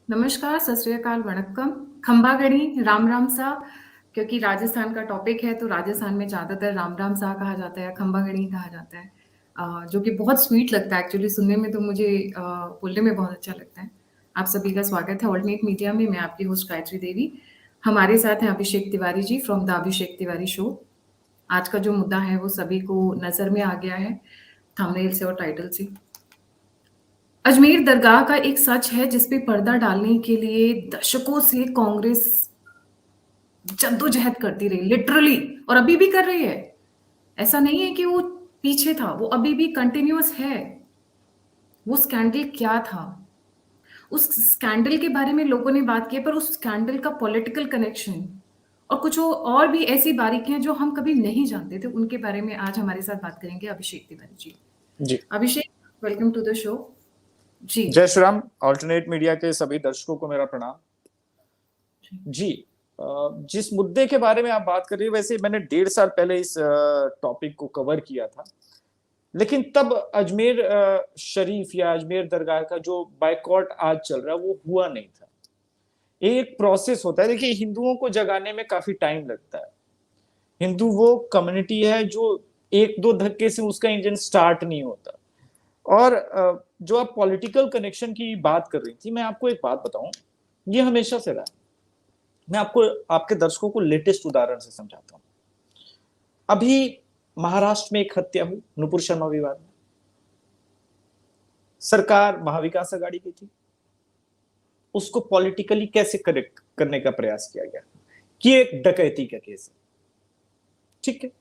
नमस्कार, सत श्री अकाल, वणक्कम, खंबागणी, राम राम सा। क्योंकि राजस्थान का टॉपिक है तो राजस्थान में ज़्यादातर राम राम सा कहा जाता है, खंबागणी कहा जाता है। जो कि बहुत स्वीट लगता है एक्चुअली सुनने में तो मुझे बोलने में बहुत अच्छा लगता है। आप सभी का स्वागत है ऑल्टरनेट मीडिया में, मैं आपकी होस्ट गायत्री देवी। हमारे साथ हैं Abhishek Tiwari ji from the Abhishek Tiwari show. आज का जो मुद्दा है वो सभी को नज़र में आ गया है, थंबनेल से और टाइटल से। अजमेर दरगाह का एक सच है जिस पे पर्दा डालने के लिए दशकों से कांग्रेस जद्दोजहद करती रही, लिटरली, और अभी भी कर रही है। ऐसा नहीं है कि वो पीछे था, वो अभी भी कंटिन्यूअस है। वो स्कैंडल क्या था? उस स्कैंडल के बारे में लोगों ने बात की, पर उस स्कैंडल का पॉलिटिकल कनेक्शन और कुछ और भी ऐसी बारीकियां जो हम कभी नहीं जानते थे, उनके बारे में आज हमारे साथ बात करेंगे अभिषेक तिवारी जी। जी, अभिषेक, वेलकम टू द शो। जी जय श्री राम। ऑल्टरनेट मीडिया के सभी दर्शकों को मेरा प्रणाम। जी, जिस मुद्दे के बारे में आप बात कर रही है, वैसे मैंने 1.5 साल पहले इस टॉपिक को कवर किया था, लेकिन तब अजमेर शरीफ या अजमेर दरगाह का जो बायकॉट आज चल रहा है वो हुआ नहीं था। एक प्रोसेस होता है। देखिए, हिंदुओं को जगाने में काफी टाइम लगता है। हिंदू वो कम्युनिटी है जो एक दो धक्के से उसका इंजन स्टार्ट नहीं होता। और जो आप पॉलिटिकल कनेक्शन की बात कर रही थी, मैं आपको एक बात बताऊं, ये हमेशा से रहा। मैं आपको, आपके दर्शकों को लेटेस्ट उदाहरण से समझाता हूं। अभी महाराष्ट्र में एक हत्या हुई नुपुर शर्मा विवाद में। सरकार महाविकास आघाड़ी की थी, उसको पॉलिटिकली कैसे करेक्ट करने का प्रयास किया गया कि एक डकैती का केस है। ठीक है,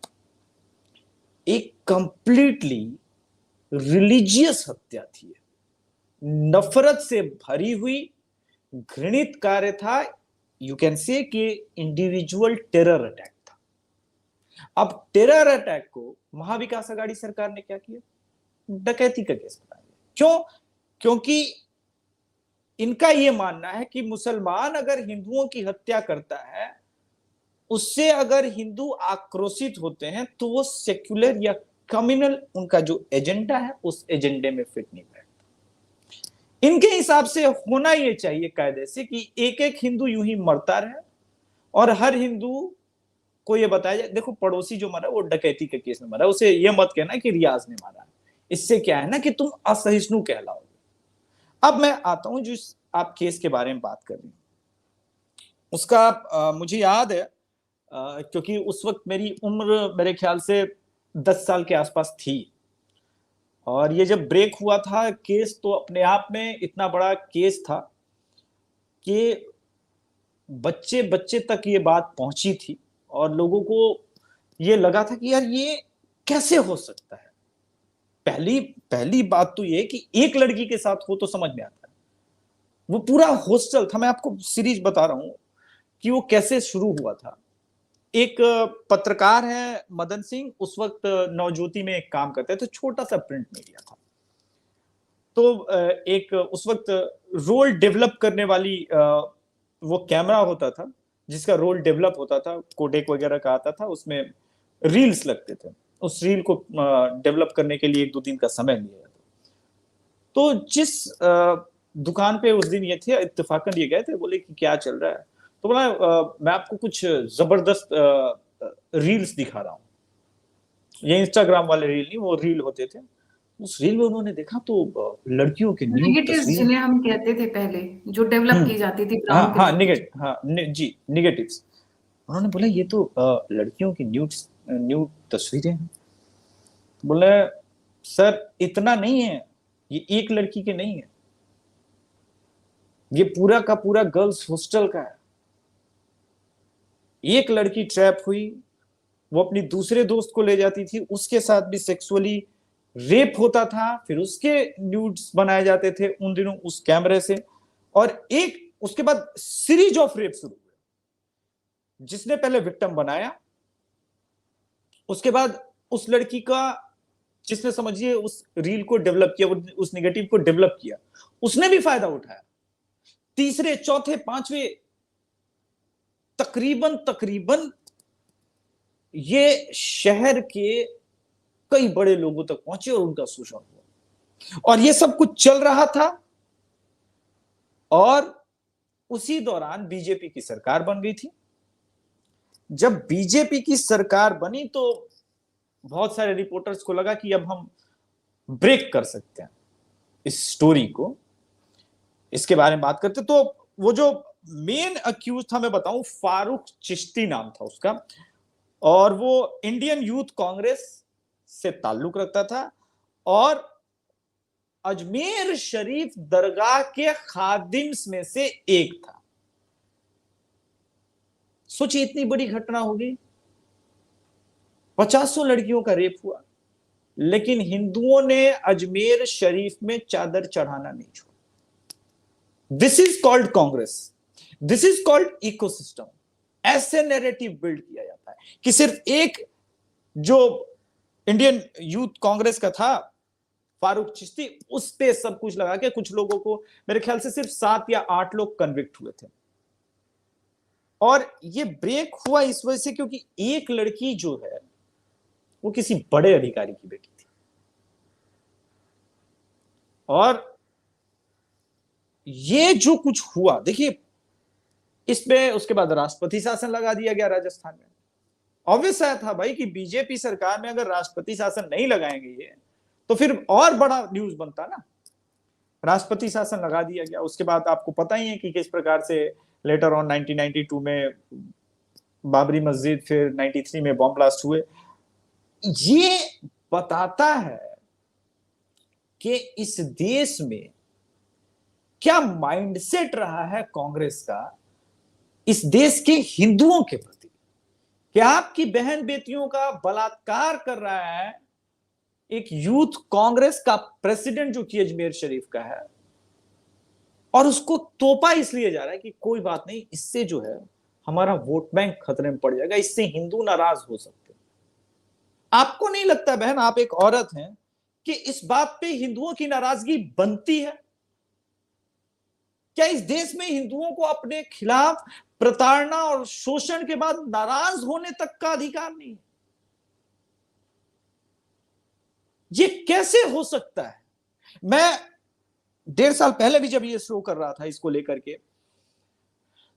एक कंप्लीटली रिलीजियस हत्या थी, नफरत से भरी हुई घृणित कार्य था। यू कैन से कि इंडिविजुअल टेरर अटैक था। अब टेरर अटैक को महाविकास आघाड़ी सरकार ने क्या किया? डकैती का केस बना दिया। क्यों? क्योंकि इनका यह मानना है कि मुसलमान अगर हिंदुओं की हत्या करता है, उससे अगर हिंदू आक्रोशित होते हैं तो वो सेक्युलर या कम्युनल उनका जो एजेंडा है उस एजेंडे में फिट नहीं बैठता। इनके हिसाब से होना यह चाहिए कायदे से कि एक एक हिंदू यूं ही मरता रहे और हर हिंदू को यह बताया जाए, देखो पड़ोसी जो मरा वो डकैती के केस में मरा, उसे यह मत कहना कि रियाज ने मारा। इससे क्या है ना कि तुम असहिष्णु कहलाओगे। अब मैं आता हूं जिस आप केस के बारे में बात कर रही हूं उसका मुझे याद है, क्योंकि उस वक्त मेरी उम्र मेरे ख्याल से 10 साल के आसपास थी। और ये जब ब्रेक हुआ था केस, तो अपने आप में इतना बड़ा केस था कि बच्चे बच्चे तक ये बात पहुंची थी और लोगों को ये लगा था कि यार ये कैसे हो सकता है। पहली पहली बात तो ये कि एक लड़की के साथ हो तो समझ में आता है, वो पूरा हॉस्टल था। मैं आपको सीरीज बता रहा हूं कि वो कैसे शुरू हुआ था। एक पत्रकार है मदन सिंह, उस वक्त नवज्योति में एक काम करते थे, छोटा सा प्रिंट मीडिया था। तो एक उस वक्त रोल डेवलप करने वाली वो कैमरा होता था जिसका रोल डेवलप होता था, कोडेक वगैरह का आता था, उसमें रील्स लगते थे। उस रील को डेवलप करने के लिए 1-2 दिन का समय लिया जाता। तो जिस दुकान पे उस दिन ये थे, इत्तेफाकन ये गए थे, बोले कि क्या चल रहा है, तो बोला मैं आपको कुछ जबरदस्त रील्स दिखा रहा हूँ। ये इंस्टाग्राम वाले रील नहीं, वो रील होते थे। उस रील में उन्होंने देखा तो लड़कियों की न्यूड नेगेटिव्स तस्वीरें। जिन्हें हम कहते थे पहले, जो डेवलप की जाती थी हाँ ब्राउन हाँ, कलर की। निगेटिव, हाँ जी, निगेटिव्स। उन्होंने बोला ये तो लड़कियों की न्यूड न्यूड तस्वीरें हैं। बोले सर इतना नहीं है, ये एक लड़की के नहीं है, ये पूरा का पूरा गर्ल्स हॉस्टल का है। एक लड़की ट्रैप हुई, वो अपनी दूसरे दोस्त को ले जाती थी, उसके साथ भी सेक्सुअली रेप होता था, फिर उसके न्यूड्स बनाए जाते थे उन दिनों उस कैमरे से। और एक उसके बाद सीरीज ऑफ रेप शुरू हुए। जिसने पहले विक्टिम बनाया, उसके बाद उस लड़की का, जिसने समझिए उस रील को डेवलप किया, उस नेगेटिव को डेवलप किया, उसने भी फायदा उठाया। तीसरे चौथे पांचवे तकरीबन तकरीबन ये शहर के कई बड़े लोगों तक पहुंचे और उनका शोषण हुआ। और ये सब कुछ चल रहा था। और उसी दौरान बीजेपी की सरकार बन गई थी। जब बीजेपी की सरकार बनी तो बहुत सारे रिपोर्टर्स को लगा कि अब हम ब्रेक कर सकते हैं इस स्टोरी को, इसके बारे में बात करते। तो वो जो मेन अक्यूज था, मैं बताऊं, फारूक चिश्ती नाम था उसका, और वो इंडियन यूथ कांग्रेस से ताल्लुक रखता था और अजमेर शरीफ दरगाह के खादिम्स में से एक था। सोचिए, इतनी बड़ी घटना होगी, 50 लड़कियों का रेप हुआ, लेकिन हिंदुओं ने अजमेर शरीफ में चादर चढ़ाना नहीं छोड़ा। This is called Congress, this is called ecosystem. ऐसे नैरेटिव बिल्ड किया जाता है कि सिर्फ एक जो इंडियन यूथ कांग्रेस का था फारूक चिश्ती, उस पे सब कुछ लगा के कुछ लोगों को, मेरे ख्याल से सिर्फ 7 या 8 लोग कन्विक्ट हुए थे। और ये ब्रेक हुआ इस वजह से क्योंकि एक लड़की जो है वो किसी बड़े अधिकारी की बेटी थी, और ये जो कुछ हुआ, देखिए, इसमें उसके बाद राष्ट्रपति शासन लगा दिया गया राजस्थान में। ऑब्वियस आया था भाई कि बीजेपी सरकार में अगर राष्ट्रपति शासन नहीं लगाएंगे ये, तो फिर और बड़ा न्यूज बनता ना। राष्ट्रपति शासन लगा दिया गया। उसके बाद आपको पता ही है कि किस प्रकार से लेटर ऑन 1992 में बाबरी मस्जिद, फिर 93 में बॉम्ब ब्लास्ट हुए। ये बताता है कि इस देश में क्या माइंडसेट रहा है कांग्रेस का इस देश के हिंदुओं के प्रति, कि आपकी बहन बेटियों का बलात्कार कर रहा है एक यूथ कांग्रेस का प्रेसिडेंट जो कि अजमेर शरीफ का है, और उसको तोपा इसलिए जा रहा है कि कोई बात नहीं, इससे जो है हमारा वोट बैंक खतरे में पड़ जाएगा, इससे हिंदू नाराज हो सकते हैं। आपको नहीं लगता बहन, आप एक औरत हैं, कि इस बात पे हिंदुओं की नाराजगी बनती है? क्या इस देश में हिंदुओं को अपने खिलाफ प्रताड़ना और शोषण के बाद नाराज होने तक का अधिकार नहीं है? ये कैसे हो सकता है? मैं 1.5 साल पहले भी जब ये शो कर रहा था इसको लेकर के,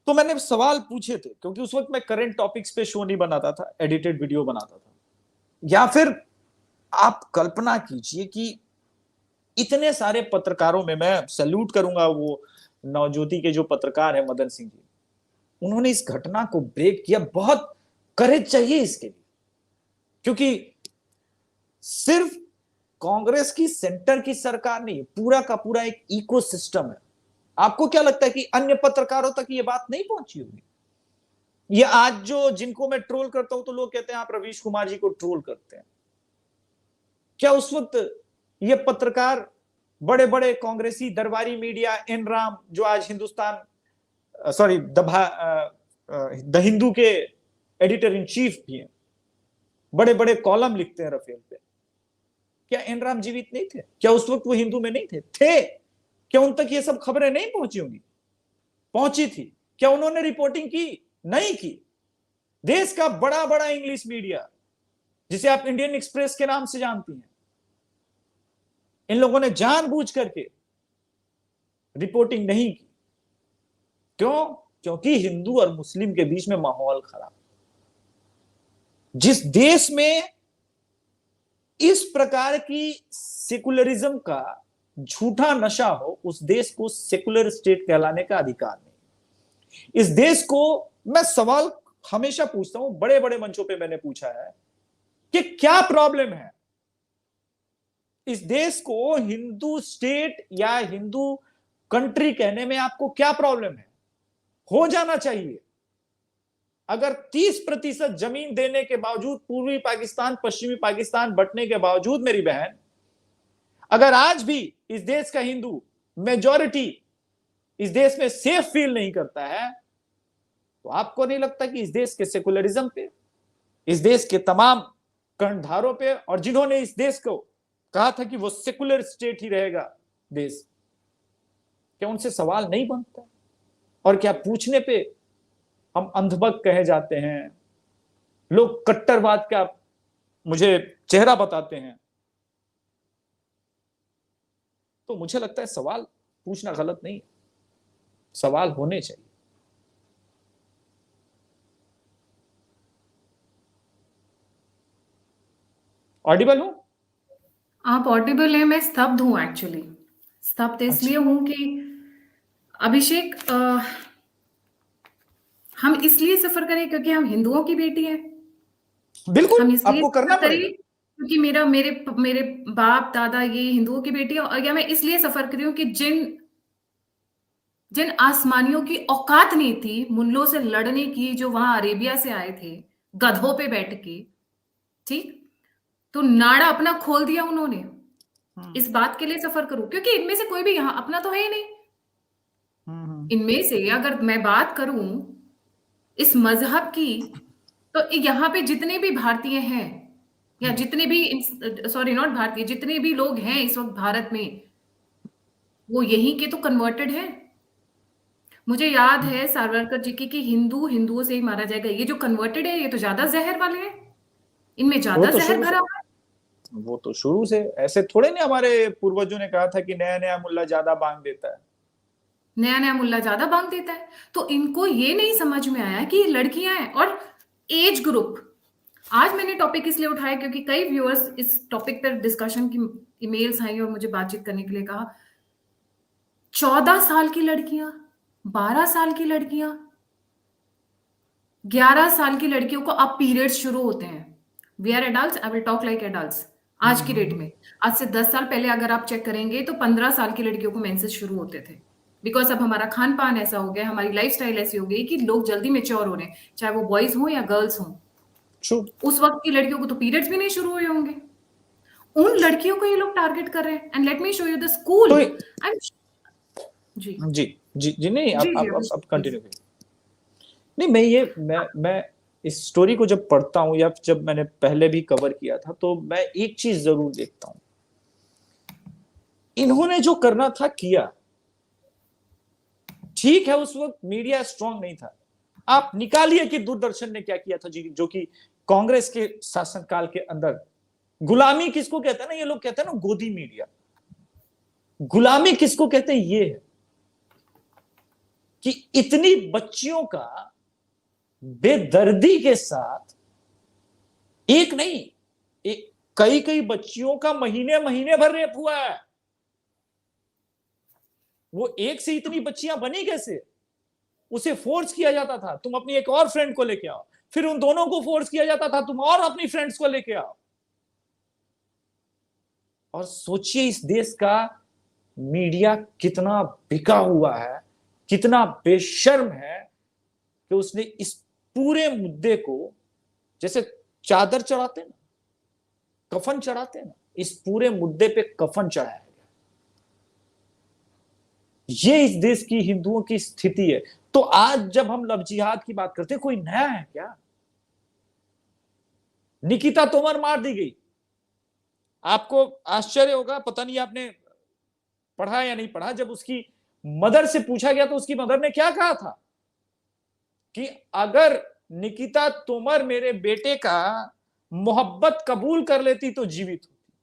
तो मैंने सवाल पूछे थे, क्योंकि उस वक्त मैं करंट टॉपिक्स पे शो नहीं बनाता था, एडिटेड वीडियो बनाता था। या फिर आप कल्पना कीजिए कि इतने सारे पत्रकारों में, मैं सैल्यूट करूंगा वो नवज्योति के जो पत्रकार है मदन सिंह जी, उन्होंने इस घटना को ब्रेक किया। बहुत करेज चाहिए इसके लिए, क्योंकि सिर्फ कांग्रेस की सेंटर की सरकार नहीं, पूरा का पूरा एक इकोसिस्टम है। आपको क्या लगता है कि अन्य पत्रकारों तक ये बात नहीं पहुंची होगी? ये आज जो जिनको मैं ट्रोल करता हूं, तो लोग कहते हैं आप रवीश कुमार जी को ट्रोल करते हैं। क्या उस वक्त ये पत्रकार, बड़े बड़े कांग्रेसी दरबारी मीडिया, एन राम जो आज हिंदुस्तान, सॉरी, द हिंदू के एडिटर इन चीफ भी हैं, बड़े बड़े कॉलम लिखते हैं राफेल पे, क्या एन राम जीवित नहीं थे? क्या उस वक्त वो हिंदू में नहीं थे? क्या उन तक ये सब खबरें नहीं पहुंची होंगी? पहुंची थी। क्या उन्होंने रिपोर्टिंग की? नहीं की। देश का बड़ा बड़ा इंग्लिश मीडिया, जिसे आप इंडियन एक्सप्रेस के नाम से जानती हैं, इन लोगों ने जानबूझ करके रिपोर्टिंग नहीं की। क्यों? क्योंकि हिंदू और मुस्लिम के बीच में माहौल खराब। जिस देश में इस प्रकार की सेकुलरिज्म का झूठा नशा हो, उस देश को सेकुलर स्टेट कहलाने का अधिकार नहीं। इस देश को, मैं सवाल हमेशा पूछता हूं, बड़े बड़े मंचों पे मैंने पूछा है कि क्या प्रॉब्लम है इस देश को हिंदू स्टेट या हिंदू कंट्री कहने में? आपको क्या प्रॉब्लम है? हो जाना चाहिए। अगर 30% जमीन देने के बावजूद, पूर्वी पाकिस्तान पश्चिमी पाकिस्तान बंटने के बावजूद, मेरी बहन, अगर आज भी इस देश का हिंदू मेजॉरिटी इस देश में सेफ फील नहीं करता है, तो आपको नहीं लगता कि इस देश के सेकुलरिज्म पे, इस देश के तमाम कर्णधारों पे, और जिन्होंने इस देश को कहा था कि वो सेकुलर स्टेट ही रहेगा देश, क्या उनसे सवाल नहीं बनता? और क्या पूछने पे हम अंधभक्त कहे जाते हैं? लोग कट्टरवाद का मुझे चेहरा बताते हैं। तो मुझे लगता है सवाल पूछना गलत नहीं है। सवाल होने चाहिए। ऑडिबल हूं? आप ऑडिबल है, मैं स्तब्ध हूँ एक्चुअली। स्तब्ध अच्छा, इसलिए हूँ कि अभिषेक, हम इसलिए सफर करें क्योंकि हम हिंदुओं की बेटी हैं। बिल्कुल हम इसलिए आपको करना सफर करें पड़ेगा। क्योंकि मेरा मेरे मेरे बाप दादा ये हिंदुओं की बेटी है, और या मैं इसलिए सफर कर रही हूँ कि जिन जिन आसमानियों की औकात नहीं थी मुल्लों से लड़ने की, जो वहां अरेबिया से आए थे गधों पे बैठ के, ठीक, तो नाड़ा अपना खोल दिया उन्होंने। हम्म इस बात के लिए सफर करूं क्योंकि इनमें से कोई भी यहाँ अपना तो है ही नहीं। हम्म इनमें से अगर मैं बात करूं इस मजहब की, तो यहाँ पे जितने भी भारतीय हैं, या हम्म जितने भी, सॉरी नॉट भारतीय, जितने भी लोग हैं इस वक्त भारत में, वो यहीं के तो कन्वर्टेड हैं। मुझे याद हम्म। है सावरकर जी की कि हिंदू हिंदुओं से ही मारा जाएगा। ये जो कन्वर्टेड है ये तो ज्यादा जहर वाले हैं, इनमें वो ज्यादा तो जहर शुरू से भरा हुआ है। वो तो शुरू से ऐसे थोड़े नहीं, हमारे पूर्वजों ने कहा था कि नया नया मुल्ला ज्यादा बांग देता है। नया नया मुल्ला ज्यादा बांग देता है। तो इनको ये नहीं समझ में आया कि ये लड़कियां हैं। और एज ग्रुप, आज मैंने टॉपिक इसलिए उठाया क्योंकि कई व्यूअर्स इस टॉपिक पर डिस्कशन की ईमेल्स आई और मुझे बातचीत करने के लिए कहा। 14 साल की लड़कियां, 12 साल की लड़कियां, 11 साल की लड़कियों को अब पीरियड्स शुरू होते हैं। We are adult, I will talk like adult. आज की डेट हम्म। में, आज से 10 साल पहले अगर आप चेक करेंगे तो 15 साल की लड़कियों को मेंसेस शुरू होते थे। बिकॉज अब हमारा खान पान ऐसा हो गया, हमारी लाइफस्टाइल ऐसी हो गई कि लोग जल्दी मेच्योर हो रहे हैं, चाहे वो बॉयज हो या गर्ल्स हो। True। उस वक्त की लड़कियों को तो पीरियड्स भी नहीं शुरू हुए होंगे। उन लड़कियों को ये लोग टारगेट कर रहे हैं। And let me show you the school. तो आई एम, जी जी जी जी, नहीं जी जी अब अभिषेक प्लीज। कंटिन्यू करिए। नहीं, मैं इस स्टोरी को जब पढ़ता हूँ या जब मैंने पहले भी कवर किया था, तो मैं एक चीज जरूर देखता हूँ, इन्होंने जो करना था किया। ठीक है, उस वक्त मीडिया स्ट्रांग नहीं था। आप निकालिए कि दूरदर्शन ने क्या किया था, जी, जो कि कांग्रेस के शासनकाल के अंदर गुलामी किसको कहते हैं ना, ये लोग कहते हैं ना गोदी मीडिया। गुलामी किसको कहते हैं, ये है कि इतनी बच्चियों का बेदर्दी के साथ, एक नहीं, कई कई बच्चियों का महीने महीने भर रेप हुआ है। वो एक से इतनी बच्चियां बनी कैसे? उसे फोर्स किया जाता था, तुम अपनी एक और फ्रेंड को लेके आओ, फिर उन दोनों को फोर्स किया जाता था, तुम और अपनी फ्रेंड्स को लेके आओ। और सोचिए इस देश का मीडिया कितना बिका हुआ है, कितना बेशर्म है कि उसने इस पूरे मुद्दे को, जैसे चादर चढ़ाते ना, कफन चढ़ाते ना, इस पूरे मुद्दे पे कफन चढ़ाया गया। ये इस देश की हिंदुओं की स्थिति है। तो आज जब हम लव जिहाद की बात करते हैं, कोई नया है क्या? निकिता तोमर मार दी गई। आपको आश्चर्य होगा, पता नहीं आपने पढ़ा या नहीं पढ़ा, जब उसकी मदर से पूछा गया तो उसकी मदर ने क्या कहा था कि अगर निकिता तोमर मेरे बेटे का मोहब्बत कबूल कर लेती तो जीवित होती।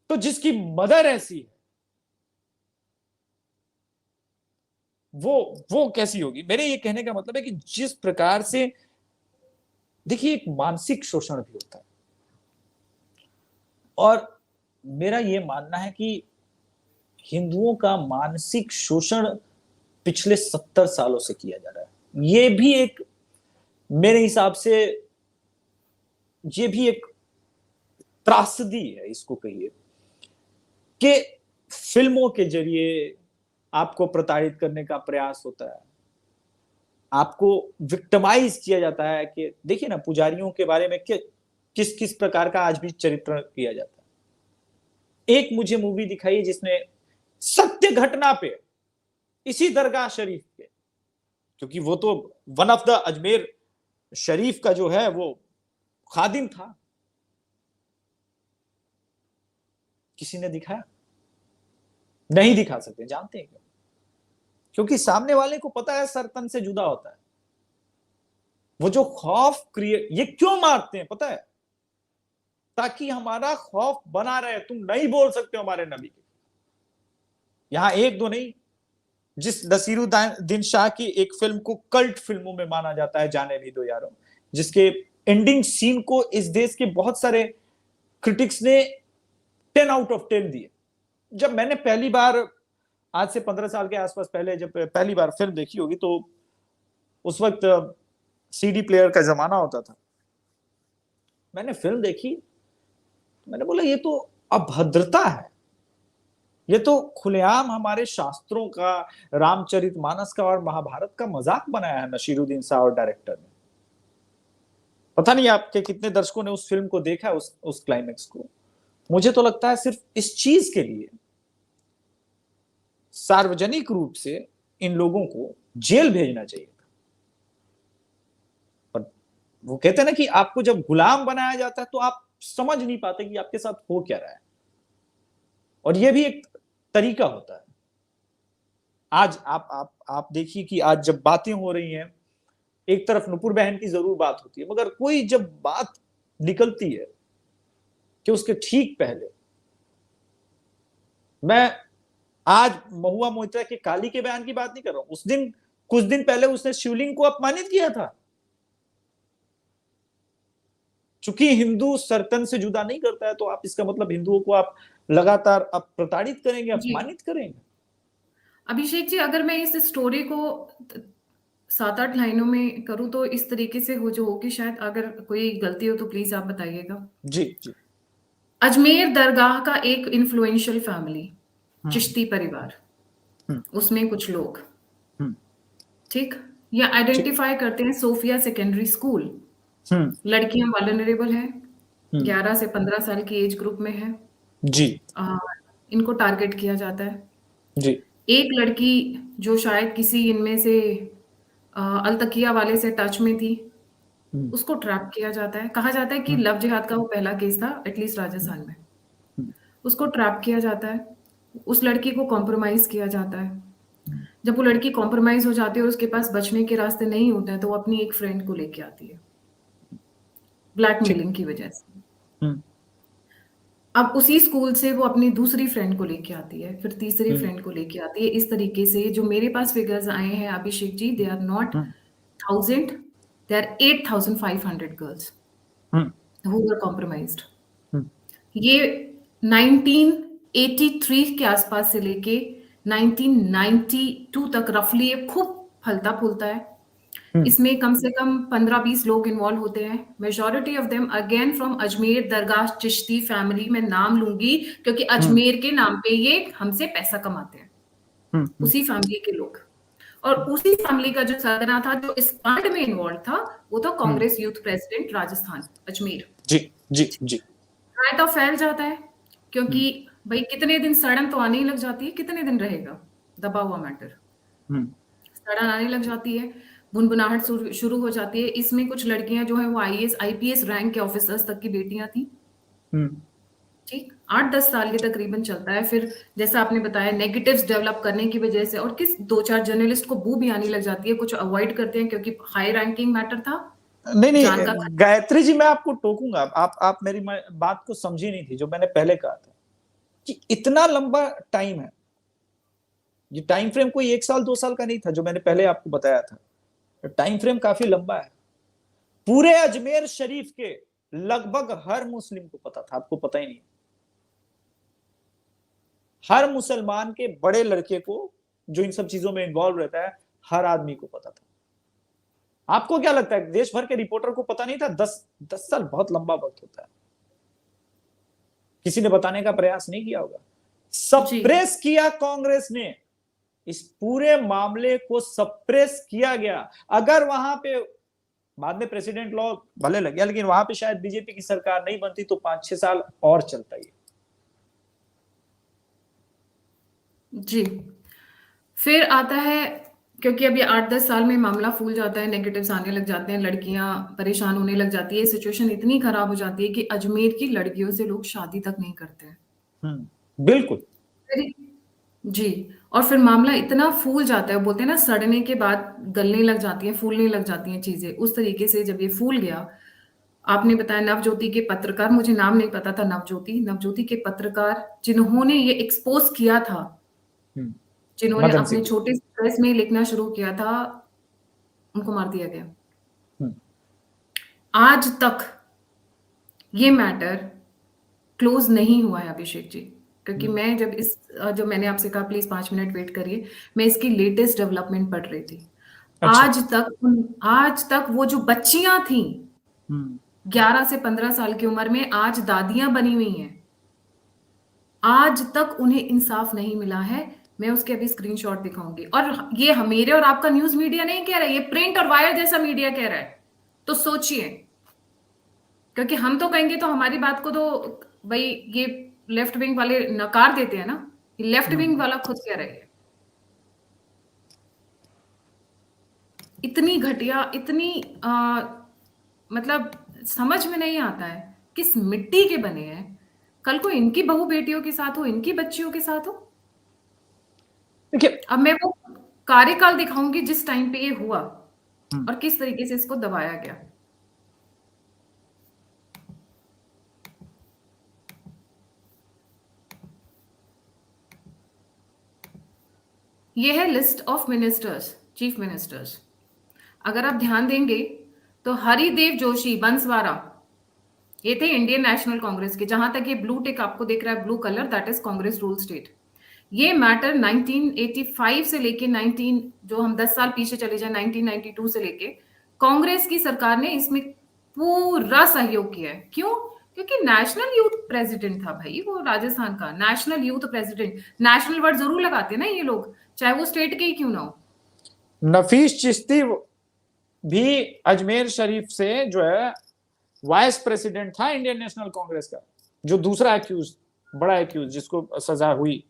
तो जिसकी मदर ऐसी है, वो कैसी होगी? मेरे ये कहने का मतलब है कि जिस प्रकार से, देखिए, एक मानसिक शोषण भी होता है। और मेरा ये मानना है कि हिंदुओं का मानसिक शोषण पिछले 70 सालों से किया जा रहा है। ये भी एक, मेरे हिसाब से ये भी एक त्रासदी है, इसको कहिए, कि फिल्मों के जरिए आपको प्रताड़ित करने का प्रयास होता है, आपको विक्टिमाइज किया जाता है। कि देखिए ना, पुजारियों के बारे में किस किस प्रकार का आज भी चरित्र किया जाता है। एक मुझे मूवी दिखाई जिसने सत्य घटना पे, इसी दरगाह शरीफ के, क्योंकि वो तो one of the Ajmer Sharif का जो है वो खादिम था, किसी ने दिखाया? नहीं दिखा सकते। जानते हैं क्यों? क्योंकि सामने वाले को पता है सर तन से जुदा होता है। वो जो खौफ क्रिएट, ये क्यों मारते हैं पता है? ताकि हमारा खौफ बना रहे। तुम नहीं बोल सकते हो हमारे नबी के। यहां एक दो नहीं, जिस नसीरुद्दीन शाह की एक फिल्म को कल्ट फिल्मों में माना जाता है, जाने नहीं दो यारों, जिसके एंडिंग सीन को इस देश के बहुत सारे क्रिटिक्स ने 10 आउट ऑफ 10 दिए। जब मैंने पहली बार, आज से 15 साल के आसपास पहले जब पहली बार फिल्म देखी होगी, तो उस वक्त सीडी प्लेयर का जमाना होता था, मैंने फिल्म देखी, मैंने बोला ये तो अभद्रता है, ये तो खुलेआम हमारे शास्त्रों का, रामचरितमानस का और महाभारत का मजाक बनाया है नसीरुद्दीन शाह और डायरेक्टर ने। पता नहीं आपके कितने दर्शकों ने उस फिल्म को देखा है, उस क्लाइमेक्स को। मुझे तो लगता है सिर्फ इस चीज के लिए सार्वजनिक रूप से इन लोगों को जेल भेजना चाहिए था। पर वो कहते हैं ना कि आपको जब गुलाम बनाया जाता है तो आप समझ नहीं पाते कि आपके साथ हो क्या रहा है, और ये भी एक तरीका होता है। आज आप देखिए कि आज जब बातें हो रही हैं, एक तरफ नुपुर बहन की जरूर बात होती है, मगर कोई जब बात निकलती है कि उसके ठीक पहले, मैं आज महुआ मोइत्रा के काली के बयान की बात नहीं कर रहा हूं, उस दिन कुछ दिन पहले उसने शिवलिंग को अपमानित किया था। चूंकि हिंदू सर्तन से जुदा नहीं करता है, तो आप इसका मतलब हिंदुओं को आप लगातार आप प्रताड़ित करेंगे, जी अपमानित करेंगे। अभिषेक जी, अगर मैं इस स्टोरी को 7-8 लाइनों में करूँ तो इस तरीके से जो हो कि शायद अगर कोई गलती हो तो प्लीज आप बताइएगा। जी जी। अजमेर दरगाह का एक इन्फ्लुएंशियल फैमिली, हम्म चिश्ती परिवार, हम्म उसमें कुछ लोग, हम्म ठीक, ये ठीक। आइडेंटिफाई करते हैं सोफिया सेकेंडरी स्कूल, हम्म लड़कियां वल्नरेबल हैं, हम्म 11 से 15 साल की एज ग्रुप में है, जी आ, इनको टारगेट किया जाता है। जी। एक लड़की जो शायद किसी इनमें से अलतकिया वाले से टच में थी, हम्म उसको ट्रैप किया जाता है। कहा जाता है कि हम्म लव जिहाद का वो पहला केस था, एटलीस्ट राजस्थान में। हम्म उसको ट्रैप किया जाता है, उस लड़की को कॉम्प्रोमाइज किया जाता है। जब वो लड़की कॉम्प्रोमाइज हो जाती है और उसके पास बचने के रास्ते नहीं होते हैं, तो वो अपनी एक फ्रेंड को लेके आती है, ठीक। ब्लैकमेलिंग की वजह से। हम्म अब उसी स्कूल से वो अपनी दूसरी फ्रेंड को लेके आती है, फिर तीसरी हम्म फ्रेंड को लेके आती है। इस तरीके से जो मेरे पास फिगर्स आए हैं Abhishek ji, they are not hmm 1000, they are 8500 girls hmm who were compromised. Hmm ये 1983 के आसपास से लेके 1992 तक रफली ये खूब फलता फूलता है। हम्म इसमें कम से कम 15-20 लोग इन्वॉल्व होते हैं। Majority of them again from Ajmer Dargah Chishti family. मैं नाम लूंगी क्योंकि हम्म अजमेर के नाम पे ये हमसे पैसा कमाते हैं, हम्म उसी फैमिली के लोग। और उसी फैमिली का जो सरगना था, जो इस कांड में इन्वॉल्व था, वो था हम्म कांग्रेस यूथ प्रेसिडेंट राजस्थान, अजमेर। जी जी जी। रायता फैल जाता है, क्योंकि हम्म भाई कितने दिन सड़न तो आने ही लग जाती है, कितने दिन रहेगा दबा हुआ मैटर। हम्म सड़न आने लग जाती है, भुनभुनाहट शुरू हो जाती है। इसमें कुछ लड़कियां जो है वो आईएएस आईपीएस रैंक के ऑफिसर्स तक की बेटियां थी, हम्म ठीक। 8-10 साल के तकरीबन चलता है। फिर जैसा आपने बताया, नेगेटिव्स डेवलप करने की वजह से और किस 2-4 जर्नलिस्ट को बू भी आने लग जाती है, कुछ अवॉइड करते हैं क्योंकि हाई रैंकिंग मैटर था, नहीं जान का नहीं खतरा। गायत्री जी, मैं आपको टोकूंगा, आप मेरी बात को समझी नहीं थी, जो मैंने पहले कहा था कि इतना लंबा टाइम है। ये टाइम फ्रेम कोई 1 साल 2 साल का नहीं था, जो मैंने पहले आपको बताया था। टाइम फ्रेम काफी लंबा है। पूरे अजमेर शरीफ के लगभग हर मुस्लिम को पता था, आपको पता ही नहीं। हर मुसलमान के बड़े लड़के को जो इन सब चीजों में इन्वॉल्व रहता है, हर आदमी को पता था। आपको क्या लगता है देश भर के रिपोर्टर को पता नहीं था? 10 साल बहुत लंबा वक्त होता है। किसी ने बताने का प्रयास नहीं किया होगा। जी सप्रेस किया कांग्रेस ने, इस पूरे मामले को सप्रेस किया गया। अगर वहां पे बाद में प्रेसिडेंट लॉ भले लग गया, लेकिन वहां पे शायद बीजेपी की सरकार नहीं बनती तो 5-6 साल और चलता ही। जी। फिर आता है, क्योंकि अब ये 8-10 साल में मामला फूल जाता है, नेगेटिव्स आने लग जाते हैं, लड़कियां परेशान होने लग जाती है, सिचुएशन इतनी खराब हो जाती है कि अजमेर की लड़कियों से लोग शादी तक नहीं करते हैं। बिल्कुल। फिर जी, और फिर मामला इतना फूल जाता है, बोलते हैं ना सड़ने के बाद गलने लग जाती हैं, फूलने लग जाती हैं चीजें, उस तरीके से जब ये फूल गया। आपने बताया नवज्योति के पत्रकार, मुझे नाम नहीं पता था, नवज्योति के पत्रकार जिन्होंने ये एक्सपोज किया था, हम्म जिन्होंने मदन अपने सिंह। छोटे से प्रेस में लिखना शुरू किया था, उनको मार दिया गया। हम्म, आज तक ये मैटर क्लोज नहीं हुआ है अभिषेक जी, क्योंकि हम्म, मैं जब मैंने आपसे कहा प्लीज 5 मिनट वेट करिए, मैं इसकी लेटेस्ट डेवलपमेंट पढ़ रही थी। अच्छा। आज तक वो जो बच्चियां थी हम्म, 11 से 15 साल की उम्र में, आज दादियां बनी हुई हैं, आज तक उन्हें इंसाफ नहीं मिला है। मैं उसके अभी स्क्रीनशॉट दिखाऊंगी। और ये मेरे और आपका न्यूज मीडिया नहीं कह रहा है, ये प्रिंट और वायर जैसा मीडिया कह रहा है। तो सोचिए, क्योंकि हम तो कहेंगे तो हमारी बात को तो भाई ये लेफ्ट विंग वाले नकार देते हैं ना, लेफ्ट विंग हम्म। वाला खुद कह रहे हैं। इतनी घटिया, इतनी मतलब समझ में नहीं आता है किस मिट्टी के बने हैं। कल को इनकी बहू बेटियों के साथ हो, इनकी बच्चियों के साथ हो। देखिए। अब मैं वो कार्यकाल दिखाऊंगी जिस टाइम पे ये हुआ हम्म, और किस तरीके से इसको दबाया गया। ये है list of ministers, chief ministers. अगर आप ध्यान देंगे तो हरिदेव जोशी बंसवारा, ये थे इंडियन नेशनल कांग्रेस के। जहां तक ये ब्लू टिक आपको दिख रहा है, blue colour, that is Congress rule state. ये मैटर 1985 से लेके 19, जो हम 10 साल पीछे चले जाए, 1992 से लेके कांग्रेस की सरकार ने इसमें पूरा सहयोग किया है। क्यों? क्योंकि नेशनल यूथ प्रेसिडेंट था भाई वो, राजस्थान का national youth president. National word जरूर लगाते हैं ना ये लोग, चाहे वो स्टेट के ही क्यों ना हो। नफीस चिश्ती भी अजमेर शरीफ से जो है वाइस प्रेसिडेंट था इंडियन नेशनल कांग्रेस का, जो दूसरा एक्यूज, बड़ा एक्यूज जिसको सजा हुई।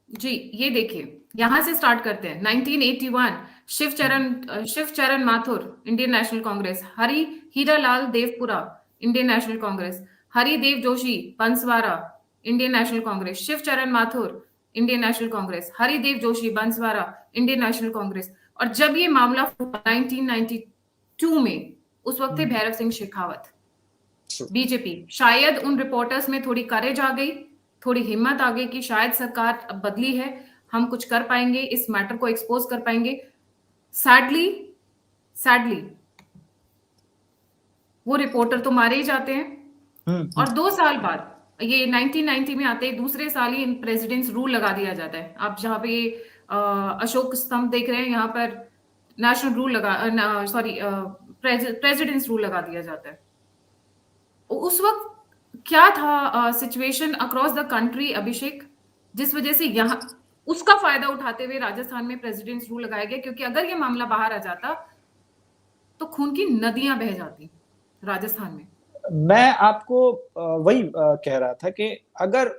जी, ये देखिए, यहां से स्टार्ट करते हैं। 1981 Shivcharan Mathur, Indian National Congress. Hiralal Devpura, Indian National Congress. Haridev Joshi Banswara, Indian National Congress. Shivcharan Mathur, Indian National Congress. Haridev Joshi Banswara, Indian National Congress. और जब ये मामला हुआ 1992 में, उस वक्त थे भैरव सिंह शेखावत, बीजेपी। शायद उन रिपोर्टर्स में थोड़ी करेज आ गई, थोड़ी हिम्मत आ गई कि शायद सरकार अब बदली है, हम कुछ कर पाएंगे, इस मैटर को एक्सपोज कर पाएंगे। सैडली सैडली वो रिपोर्टर तो मारे ही जाते हैं। हम्म, और 2 साल बाद, ये 1990 में आते ही दूसरे साल ही प्रेसिडेंट्स रूल लगा दिया जाता है। आप जहां पे अशोक स्तंभ देख रहे हैं, यहाँ पर नेशनल रूल लगा, सॉरी, प्रेसिडेंट्स रूल लगा दिया जाता है। उस वक्त क्या था सिचुएशन अक्रॉस द कंट्री अभिषेक, जिस वजह से यहाँ उसका फायदा उठाते हुए राजस्थान में प्रेसिडेंट्स रूल लगाया गया। क्योंकि अगर ये मामला बाहर आ जाता तो खून की नदियां बह जाती राजस्थान में। मैं आपको वही कह रहा था कि अगर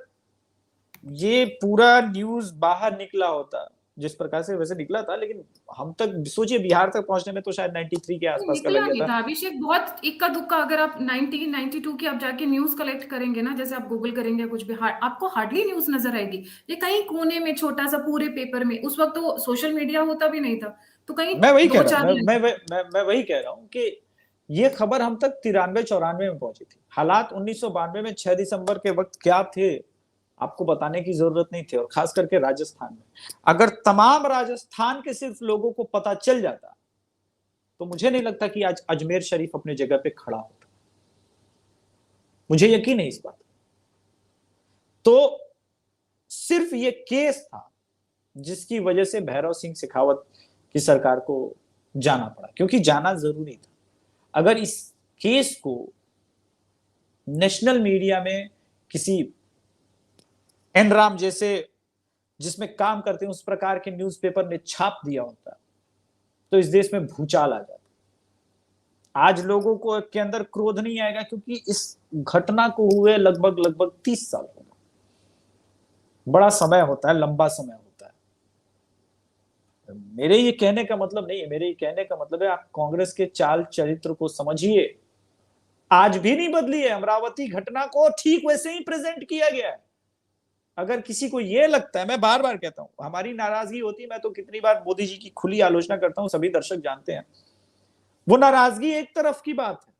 ये पूरा न्यूज बाहर निकला होता जिस प्रकार से, वैसे निकला था, लेकिन हम तक सोचिए बिहार तक पहुंचने में तो शायद 93 के आसपास का लग निकला गया नहीं था। था अभिषेक, बहुत इक्का दुक्का। अगर आप 1992 की आप जाके न्यूज कलेक्ट करेंगे ना, जैसे आप गूगल करेंगे कुछ भी, आपको हार्डली न्यूज नजर आएगी। ये कहीं कोने में छोटा सा पूरे पेपर में, उस वक्त तो सोशल मीडिया होता भी नहीं था, तो कहीं मैं वही कह दो रहा हूँ, चार मैं वही कह रहा हूँ कि ये खबर हम तक 93-94 में पहुंची थी। हालात 1992 में 6 दिसंबर के वक्त क्या थे आपको बताने की जरूरत नहीं थी। और खास करके राजस्थान में, अगर तमाम राजस्थान के सिर्फ लोगों को पता चल जाता तो मुझे नहीं लगता कि आज अजमेर शरीफ अपने जगह पे खड़ा होता। मुझे यकीन है इस बात। तो सिर्फ ये केस था जिसकी वजह से भैरव सिंह शेखावत की सरकार को जाना पड़ा, क्योंकि जाना जरूरी था। अगर इस केस को नेशनल मीडिया में किसी एनराम जैसे, जिसमें काम करते हैं, उस प्रकार के न्यूज़पेपर ने छाप दिया होता तो इस देश में भूचाल आ जाता। आज लोगों को के अंदर क्रोध नहीं आएगा, क्योंकि इस घटना को हुए लगभग 30 साल हो गए। बड़ा समय होता है, लंबा समय होता है। मेरे ये कहने का मतलब नहीं है, मेरे ये कहने का मतलब है आप कांग्रेस के चाल चरित्र को समझिए। आज भी नहीं बदली है। अमरावती घटना को ठीक वैसे ही प्रेजेंट किया गया है। अगर किसी को ये लगता है, मैं बार बार कहता हूं, हमारी नाराजगी होती है, मैं तो कितनी बार मोदी जी की खुली आलोचना करता हूं, सभी दर्शक जानते हैं। वो नाराजगी एक तरफ की बात है,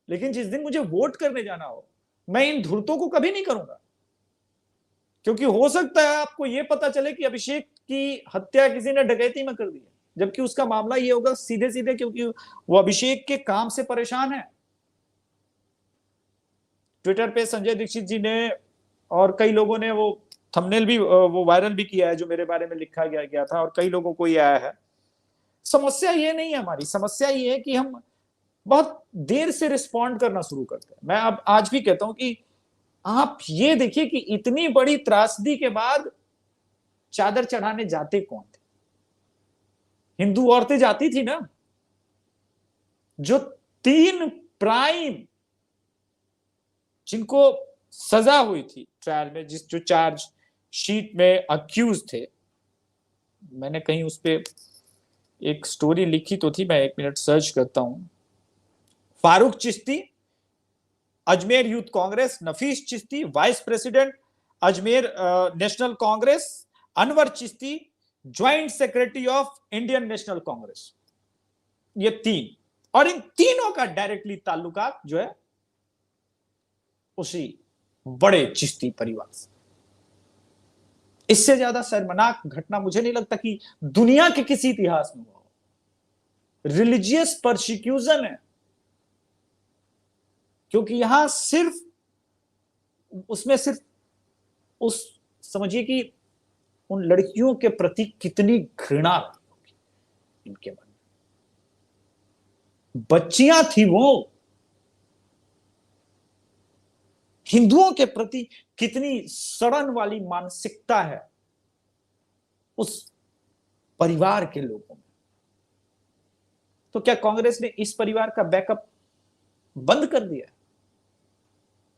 लेकिन जिस दिन मुझे वोट करने जाना हो, मैं इन धुरतों को कभी नहीं करूंगा, क्योंकि हो सकता है आपको ये पता चले कि अभिषेक की हत्या किसी ने डकैती में कर दी है, जबकि उसका मामला ये होगा सीधे सीधे, क्योंकि वो अभिषेक के काम से परेशान है। ट्विटर पे संजय दीक्षित जी ने और कई लोगों ने वो थंबनेल भी वो वायरल भी किया है जो मेरे बारे में लिखा गया था, और कई लोगों को ये आया है। समस्या ये नहीं है हमारी, समस्या ये है कि हम बहुत देर से रिस्पॉन्ड करना शुरू करते हैं। मैं अब आज भी कहता हूं कि आप ये देखिए कि इतनी बड़ी त्रासदी के बाद चादर चढ़ाने जाते कौन थे? हिंदू औरतें जाती थी ना। जो 3 प्राइम जिनको सजा हुई थी ट्रायल में, जो चार्ज शीट में अक्यूज थे, मैंने कहीं उस पर एक स्टोरी लिखी तो थी, मैं 1 मिनट सर्च करता हूं। Farooq Chishti, Ajmer youth Congress, Nafees Chishti vice president Ajmer national Congress, Anwar Chishti joint secretary of Indian National Congress. ये 3, और इन तीनों का डायरेक्टली ताल्लुकात जो है उसी बड़े चिश्ती परिवार से। इससे ज्यादा शर्मनाक घटना मुझे नहीं लगता कि दुनिया के किसी इतिहास में हुआ हो। रिलीजियस परसिक्यूशन है, क्योंकि यहां सिर्फ उस समझिए कि उन लड़कियों के प्रति कितनी घृणा होगी इनके मन में। बच्चियां थी वो, हिंदुओं के प्रति कितनी सड़न वाली मानसिकता है उस परिवार के लोगों में। तो क्या कांग्रेस ने इस परिवार का बैकअप बंद कर दिया?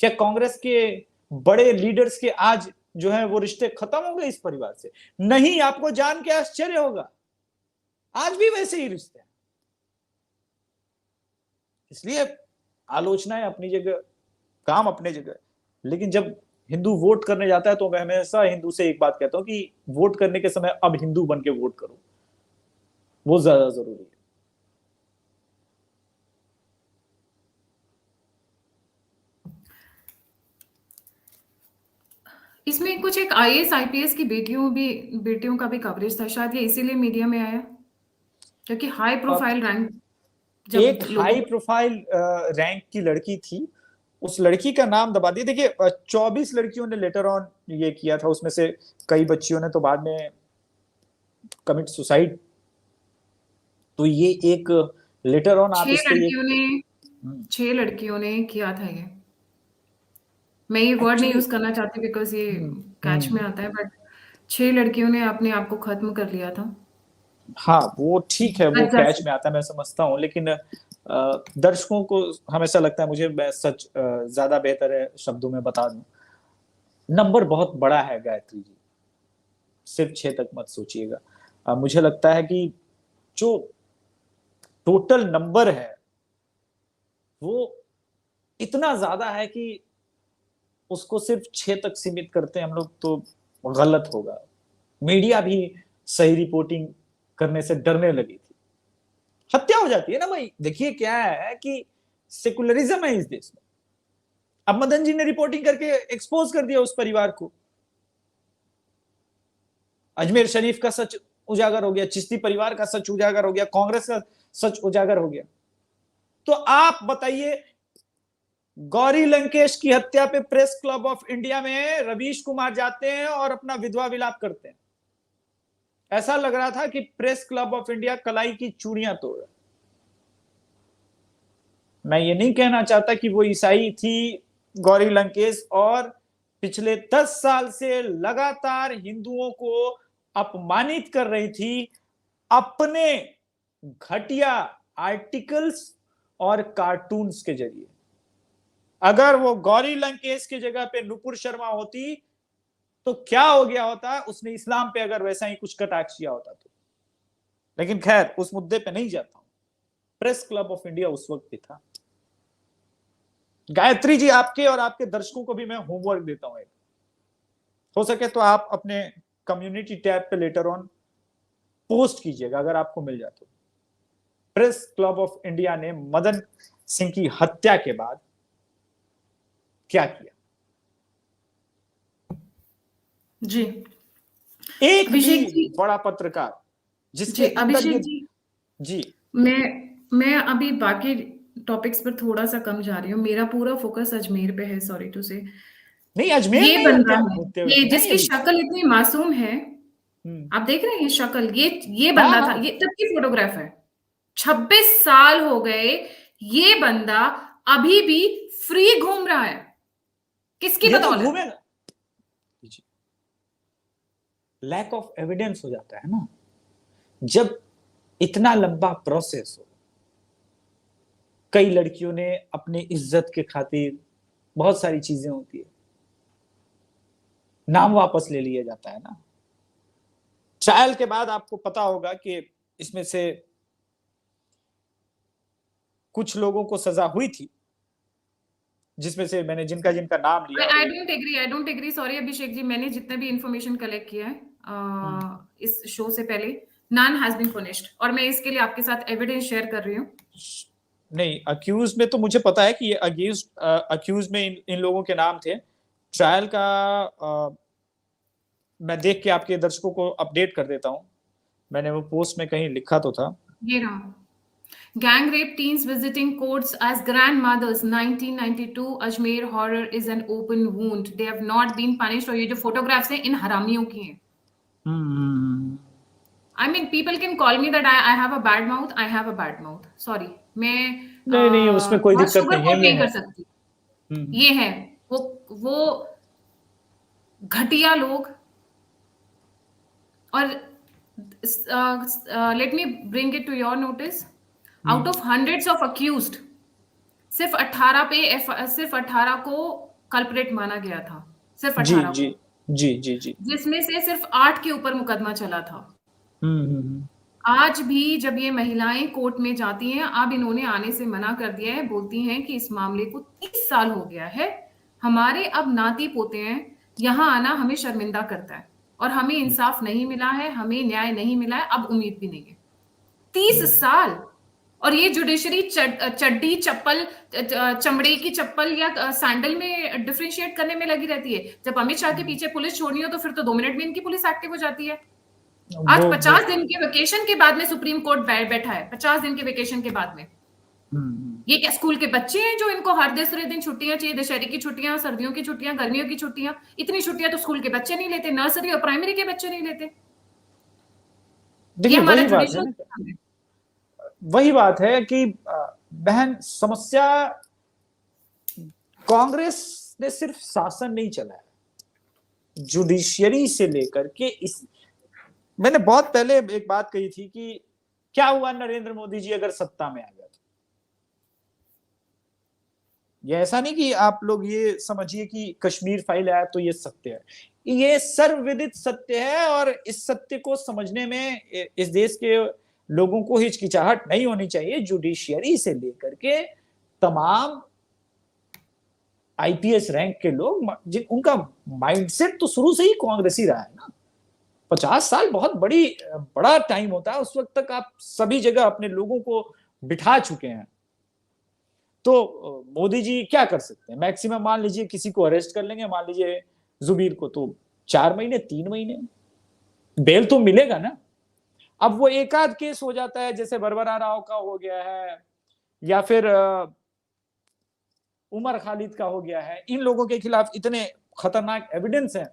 क्या कांग्रेस के बड़े लीडर्स के आज जो है वो रिश्ते खत्म हो गए इस परिवार से? नहीं, आपको जान के आश्चर्य होगा, आज भी वैसे ही रिश्ते हैं। इसलिए आलोचनाएं अपनी जगह, काम अपने जगह, लेकिन जब हिंदू वोट करने जाता है तो मैं हमेशा हिंदू से एक बात कहता हूं कि वोट करने के समय अब हिंदू बन के वोट करो, वो ज्यादा जरूरी है। इसमें कुछ एक आईएएस आईपीएस की बेटियों का भी कवरेज था, शायद ये इसीलिए मीडिया में आया, क्योंकि हाई प्रोफाइल रैंक जब एक लोगों हाई प्रोफाइल रैंक की लड़की थी, उस लड़की का नाम दबा दिया। देखिए 24 लड़कियों ने लेटर ऑन ये किया था, उसमें से कई बच्चियों ने तो बाद में कमिट सुसाइड। तो ये एक लेटर ऑन आप इस पे छह लड़कियों ने किया था ये। मैं ये वर्ड नहीं एक्चुअली यूज करना चाहती बिकॉज ये कैच में आता है, बट 6 लड़कियों ने अपने आप को खत्म कर लिया था। हाँ, वो ठीक है, वो कैच जैसे में आता है, मैं समझता हूँ, लेकिन दर्शकों को हमेशा लगता है, मुझे मैं सच ज्यादा बेहतर है शब्दों में बता दूं, नंबर बहुत बड़ा है गायत्री जी, सिर्फ 6 तक मत सोचिएगा। मुझे लगता है कि जो टोटल नंबर है वो इतना ज्यादा है कि उसको सिर्फ 6 तक सीमित करते हैं हम लोग तो गलत होगा। मीडिया भी सही रिपोर्टिंग करने से डरने लगी थी। हत्या हो जाती है ना भाई। देखिए क्या है कि सेकुलरिज्म है इस देश में। अब मदन जी ने रिपोर्टिंग करके एक्सपोज कर दिया उस परिवार को, अजमेर शरीफ का सच उजागर हो गया, चिश्ती परिवार का सच उजागर हो गया, कांग्रेस का सच उजागर हो गया। तो आप बताइए, गौरी लंकेश की हत्या पे प्रेस क्लब ऑफ इंडिया में रवीश कुमार जाते हैं और अपना विधवा विलाप करते हैं। ऐसा लग रहा था कि प्रेस क्लब ऑफ इंडिया कलाई की चूड़ियां तोड़ रहा। मैं ये नहीं कहना चाहता कि वो ईसाई थी गौरी लंकेश, और पिछले 10 साल से लगातार हिंदुओं को अपमानित कर रही थी अपने घटिया आर्टिकल्स और कार्टून्स के जरिए। अगर वो गौरी लंकेश की जगह पे नुपुर शर्मा होती तो क्या हो गया होता, उसने इस्लाम पे अगर वैसा ही कुछ कटाक्ष किया होता तो। लेकिन खैर, उस मुद्दे पे नहीं जाता हूं। प्रेस क्लब ऑफ इंडिया उस वक्त भी था। गायत्री जी, आपके और आपके दर्शकों को भी मैं होमवर्क देता हूं, हो सके तो आप अपने कम्युनिटी टैब पे लेटर ऑन पोस्ट कीजिएगा अगर आपको मिल जाए तो। प्रेस क्लब ऑफ इंडिया ने मदन सिंह की हत्या के बाद क्या किया? जी एक अभिषेक भी जी। बड़ा पत्रकार जिसके जी अंदर ये अभिषेक जी, जी मैं अभी बाकी टॉपिक्स पर थोड़ा सा कम जा रही हूँ, मेरा पूरा फोकस अजमेर पे है, सॉरी टू से। नहीं, अजमेर ये में ही बंदा हत्या है, होते हुए ये थी ना ये जिसकी भी। शक्ल इतनी मासूम है, हम्म। आप देख रहे हैं ये शक्ल, ये हाँ बंदा था, हाँ। ये तब की फोटोग्राफ है। 26 साल हो गए, ये बंदा अभी भी फ्री घूम रहा है, किसकी ये तो बदौलत? घूमेगा। लैक ऑफ एविडेंस हो जाता है ना जब इतना लंबा प्रोसेस हो। कई लड़कियों ने अपनी इज्जत के खातिर, बहुत सारी चीजें होती है, नाम वापस ले लिया जाता है ना। ट्रायल के बाद आपको पता होगा कि इसमें से कुछ लोगों को सजा हुई थी, जिसमें से मैंने जिनका जिनका नाम लिया आई वो। Don't agree, sorry Abhishek ji, मैंने जितने भी इंफॉर्मेशन कलेक्ट किया है हम्म। इस शो से पहले, नन हैज बीन पुनिश्ड, और मैं इसके लिए आपके साथ एविडेंस शेयर कर रही हूँ। नहीं, अक्यूज में तो मुझे पता है कि ये अक्यूज में इन लोगों के नाम थे। ट्रायल का मैं देख के आपके दर्शकों को अपडेट कर देता हूं। मैंने वो पोस्ट में कहीं लिखा तो था। ये रहा, gang rape teens visiting courts as grandmothers 1992 Ajmer horror is an open wound, they have not been punished। और ये जो फोटोग्राफ्स हैं इन हरामियों की हैं। हम्म। I mean people can call me that I have a bad mouth, I have a bad mouth, sorry, मैं नहीं नहीं, उसमें कोई बहुत दिक्कत शुगर नहीं है, कोट वो नहीं है। कर सकती। हम्म। ये है वो घटिया लोग। और let me bring it to your notice, out of hundreds of accused सिर्फ 18 को कल्परेट माना गया था, सिर्फ जी 18 जी को, जी जी जी। जिसमें से सिर्फ 8 के ऊपर मुकदमा चला था। हम्म। आज भी जब ये महिलाएं कोर्ट में जाती हैं, अब इन्होंने आने से मना कर दिया है, बोलती हैं कि इस मामले को 30 साल हो गया है, हमारे अब नाती पोते हैं, यहाँ आना हमें शर्मिंदा करता है, और हमें इंसाफ नहीं मिला है, हमें न्याय नहीं मिला है, अब उम्मीद भी नहीं है। 30 साल। और ये जुडिशरी चड्डी चप्पल, चमड़े की चप्पल या सैंडल में डिफरेंशिएट करने में लगी रहती है। जब अमित शाह के पीछे पुलिस छोड़नी हो तो फिर तो 2 मिनट में इनकी पुलिस एक्टिव हो जाती है। आज वो 50 दिन के वेकेशन के बाद में सुप्रीम कोर्ट बैठा है, 50 दिन के वेकेशन के बाद में। ये क्या स्कूल के बच्चे हैं जो इनको हर दूसरे दिन छुट्टियां चाहिए? दशहरे की छुट्टियां, सर्दियों की छुट्टियां, गर्मियों की छुट्टियां, इतनी छुट्टियां तो स्कूल के बच्चे नहीं लेते, नर्सरी और प्राइमरी के बच्चे नहीं लेते। ये देखिए हमारा वही बात है जुडिशियल ना, सिस्टम है। वही बात है कि बहन, समस्या कांग्रेस ने सिर्फ शासन नहीं चलाया, जुडिशियरी से लेकर के इस, मैंने बहुत पहले एक बात कही थी कि क्या हुआ नरेंद्र मोदी जी अगर सत्ता में आ गए। ये ऐसा नहीं कि आप लोग ये समझिए कि कश्मीर फाइल आया तो ये सत्य है, ये सर्वविदित सत्य है, और इस सत्य को समझने में इस देश के लोगों को हिचकिचाहट नहीं होनी चाहिए। जुडिशियरी से लेकर के तमाम आईपीएस रैंक के लोग, जिन उनका माइंडसेट तो शुरू से ही कांग्रेसी रहा है ना। 50 साल बहुत बड़ा टाइम होता है, उस वक्त तक आप सभी जगह अपने लोगों को बिठा चुके हैं। तो मोदी जी क्या कर सकते हैं? मैक्सिमम मान लीजिए किसी को अरेस्ट कर लेंगे, मान लीजिए जुबीर को, तो 4 महीने 3 महीने बेल तो मिलेगा ना। अब वो एक आध केस हो जाता है, जैसे बरबरा राव का हो गया है, या फिर उमर खालिद का हो गया है। इन लोगों के खिलाफ इतने खतरनाक एविडेंस हैं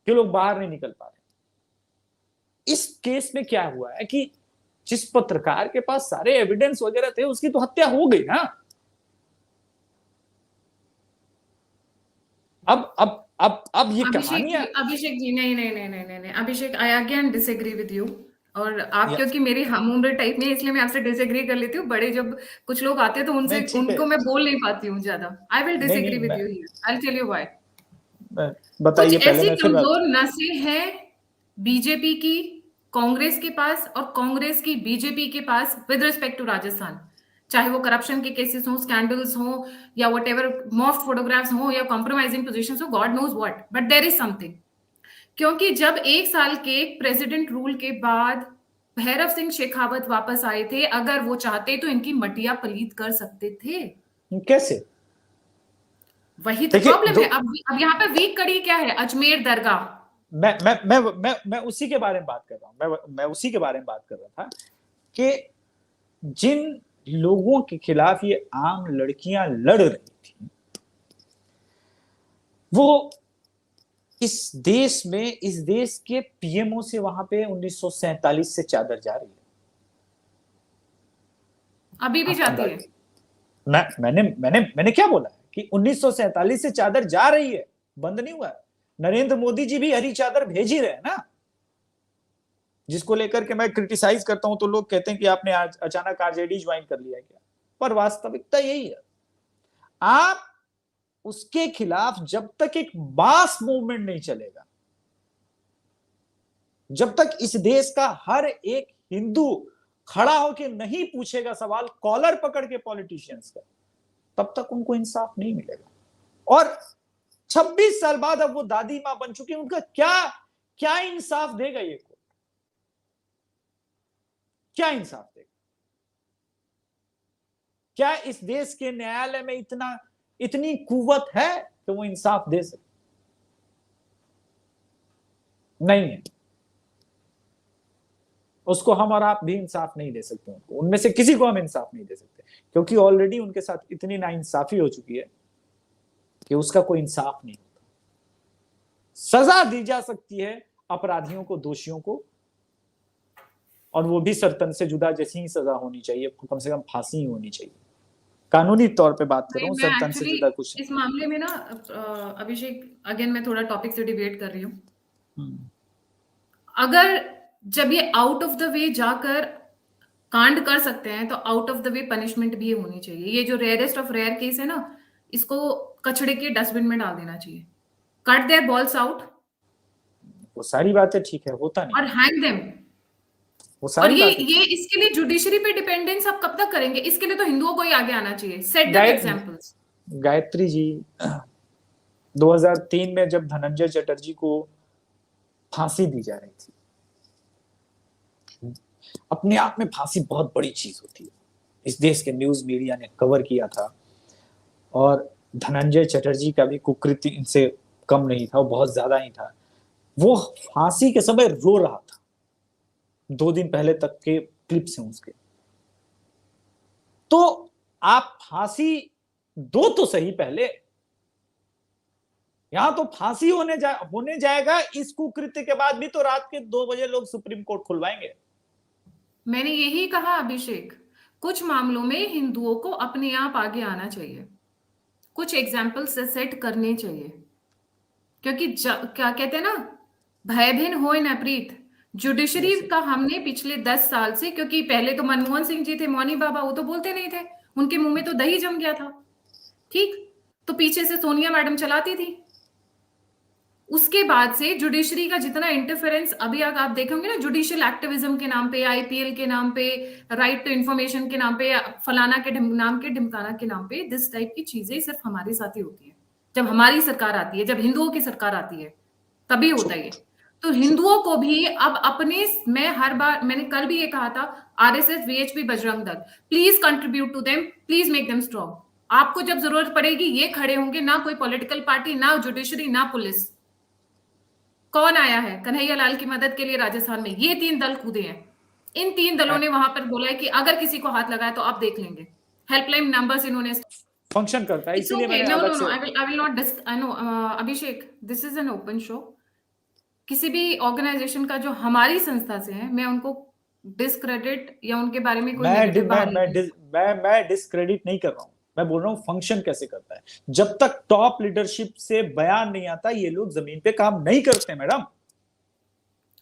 कि लोग बाहर नहीं निकल पा रहे। इस केस में क्या हुआ है कि जिस पत्रकार के पास सारे एविडेंस वगैरह थे, उसकी तो हत्या हो गई ना। अब ये कहानियां। अभिषेक जी, नहीं नहीं नहीं नहीं नहीं नहीं Abhishek, I again disagree with you. और आप या, क्योंकि मेरी हम उम्र टाइप में, इसलिए मैं आपसे डिसएग्री कर लेती हूँ। बड़े जब कुछ लोग आते हैं तो उनसे नहीं ठीक है, उनको मैं बोल नहीं पाती हूँ ज्यादा। आई विल नहीं डिसएग्री नहीं, with you here, I will tell you why. कुछ बताइए पहले, ऐसी मैं फिर बात। कमजोर नसें हैं बीजेपी की, कांग्रेस के पास, और कांग्रेस की बीजेपी के पास विद रिस्पेक्ट टू राजस्थान। चाहे वो करप्शन के केसेस हो, स्कैंडल्स हो, या वट एवर मॉफ्ड फोटोग्राफ्स हो, या कॉम्प्रोमाइजिंग पोजिशन हो, god knows what, but there is something. क्योंकि जब 1 साल के प्रेसिडेंट रूल के बाद भैरव सिंह शेखावत वापस आए थे, अगर वो चाहते तो इनकी मटिया पलीत कर सकते थे। कैसे? वही तो देखिए प्रॉब्लम है। अब यहाँ पे वीक कड़ी क्या है? अजमेर दरगाह। मैं उसी के बारे में बात कर रहा हूं, मैं उसी के बारे में बात कर रहा था कि जिन लोगों के खिलाफ ये आम लड़कियां लड़ रही थी, वो इस देश के पीएमओ से वहां पे 1947 से चादर जा रही है। अभी भी जाती है। मैंने क्या बोला है कि 1947 से चादर जा रही है, बंद नहीं हुआ है। नरेंद्र मोदी जी भी हरी चादर भेज ही रहे हैं ना, जिसको लेकर के मैं क्रिटिसाइज करता हूं तो लोग कहते हैं कि आपने आज अचानक आरजेडी ज्वाइन कर लिया क्या, पर वास्तविकता यही है। आप उसके खिलाफ जब तक एक मास मूवमेंट नहीं चलेगा, जब तक इस देश का हर एक हिंदू खड़ा होकर नहीं पूछेगा सवाल कॉलर पकड़ के पॉलिटिशियंस का, तब तक उनको इंसाफ नहीं मिलेगा। और 26 साल बाद अब वो दादी मां बन चुकी है, उनका क्या इंसाफ देगा ये कोर्ट? क्या इंसाफ देगा? क्या इस देश के न्यायालय में इतनी कुव्वत है कि वो इंसाफ दे सके? नहीं है। उसको हम और आप भी इंसाफ नहीं दे सकते, उनमें से किसी को हम इंसाफ नहीं दे सकते, क्योंकि ऑलरेडी उनके साथ इतनी नाइंसाफी हो चुकी है कि उसका कोई इंसाफ नहीं होता। सजा दी जा सकती है अपराधियों को, दोषियों को, और वो भी सर्तन से जुदा जैसी ही सजा होनी चाहिए, कम से कम फांसी ही होनी चाहिए। कानूनी तौर पे बात कर रहा हूँ, सर्तन से जुदा कुछ। इस मामले में ना अभिषेक, अगेन मैं थोड़ा टॉपिक से डिबेट कर रही हूँ। अगर जब ये आउट ऑफ द वे जाकर कांड कर सकते हैं तो out of the way punishment भी होनी चाहिए। ये जो रेयरेस्ट ऑफ रेयर केस है ना, इसको कचड़े के डस्टबिन में डाल देना चाहिए। कट देयर बॉल्स आउट, वो सारी बातें ठीक है, होता नहीं, और हैंग देम। वो और सारी बातें। ये इसके लिए जुडिशरी पे डिपेंडेंस आप कब तक करेंगे? इसके लिए तो हिंदुओं को ही आगे आना चाहिए। Set the examples. Gayatri ji, 2003 में जब धनंजय चटर्जी को फांसी दी जा रही थी, अपने आप में फांसी बहुत बड़ी चीज होती है, इस देश के न्यूज मीडिया ने कवर किया था, और धनंजय चटर्जी का भी कुकृत्य इनसे कम नहीं था, वो बहुत ज्यादा ही था। वो फांसी के समय रो रहा था, 2 दिन पहले तक के क्लिप्स हैं उसके। तो आप फांसी दो तो सही पहले, यहां तो फांसी होने जाएगा इस कुकृत्य के बाद भी, तो रात के 2 बजे लोग सुप्रीम कोर्ट खुलवाएंगे। मैंने यही कहा अभिषेक, कुछ मामलों में हिंदुओं को अपने आप आगे आना चाहिए, कुछ एग्जाम्पल्स सेट करने चाहिए, क्योंकि क्या कहते हैं ना, भय भिन्न होय न प्रीत। जुडिशरी का हमने पिछले 10 साल से, क्योंकि पहले तो मनमोहन सिंह जी थे, मौनी बाबा, वो तो बोलते नहीं थे, उनके मुंह में तो दही जम गया था, ठीक, तो पीछे से सोनिया मैडम चलाती थी। उसके बाद से जुडिशरी का जितना इंटरफेरेंस अभी आप देखेंगे ना, जुडिशियल एक्टिविज्म के नाम पे, आईपीएल के नाम पे, राइट टू इंफॉर्मेशन के नाम पे, फलाना के नाम के ढिमकाना के नाम पे, दिस टाइप की चीजें सिर्फ हमारे साथ ही होती है। जब हमारी सरकार आती है, जब हिंदुओं की सरकार आती है, तभी होता है। तो हिंदुओं को भी अब अपने, मैं हर बार, मैंने कल भी ये कहा था, RSS, VHP, Bajrang Dal, please contribute to them, please make them strong. आपको जब जरूरत पड़ेगी ये खड़े होंगे, ना कोई पॉलिटिकल पार्टी, ना जुडिशरी, ना पुलिस। कौन आया है कन्हैया लाल की मदद के लिए राजस्थान में? ये 3 दल कूदे हैं। इन 3 दलों ने वहां पर बोला है कि अगर किसी को हाथ लगाए तो आप देख लेंगे। हेल्पलाइन नंबर्स इन्होंने फंक्शन करता है, इसीलिए मैंने अलग से। I will not I know, Abhishek, this is an open show. किसी भी ऑर्गेनाइजेशन का जो हमारी संस्था से है, मैं उनको डिस्क्रेडिट या उनके बारे में कोई नेगेटिव मैं डिस्क्रेडिट नहीं कर रहा हूं, मैं बोल रहा हूं फंक्शन कैसे करता है। जब तक टॉप लीडरशिप से बयान नहीं आता, ये लोग जमीन पे काम नहीं करते मैडम।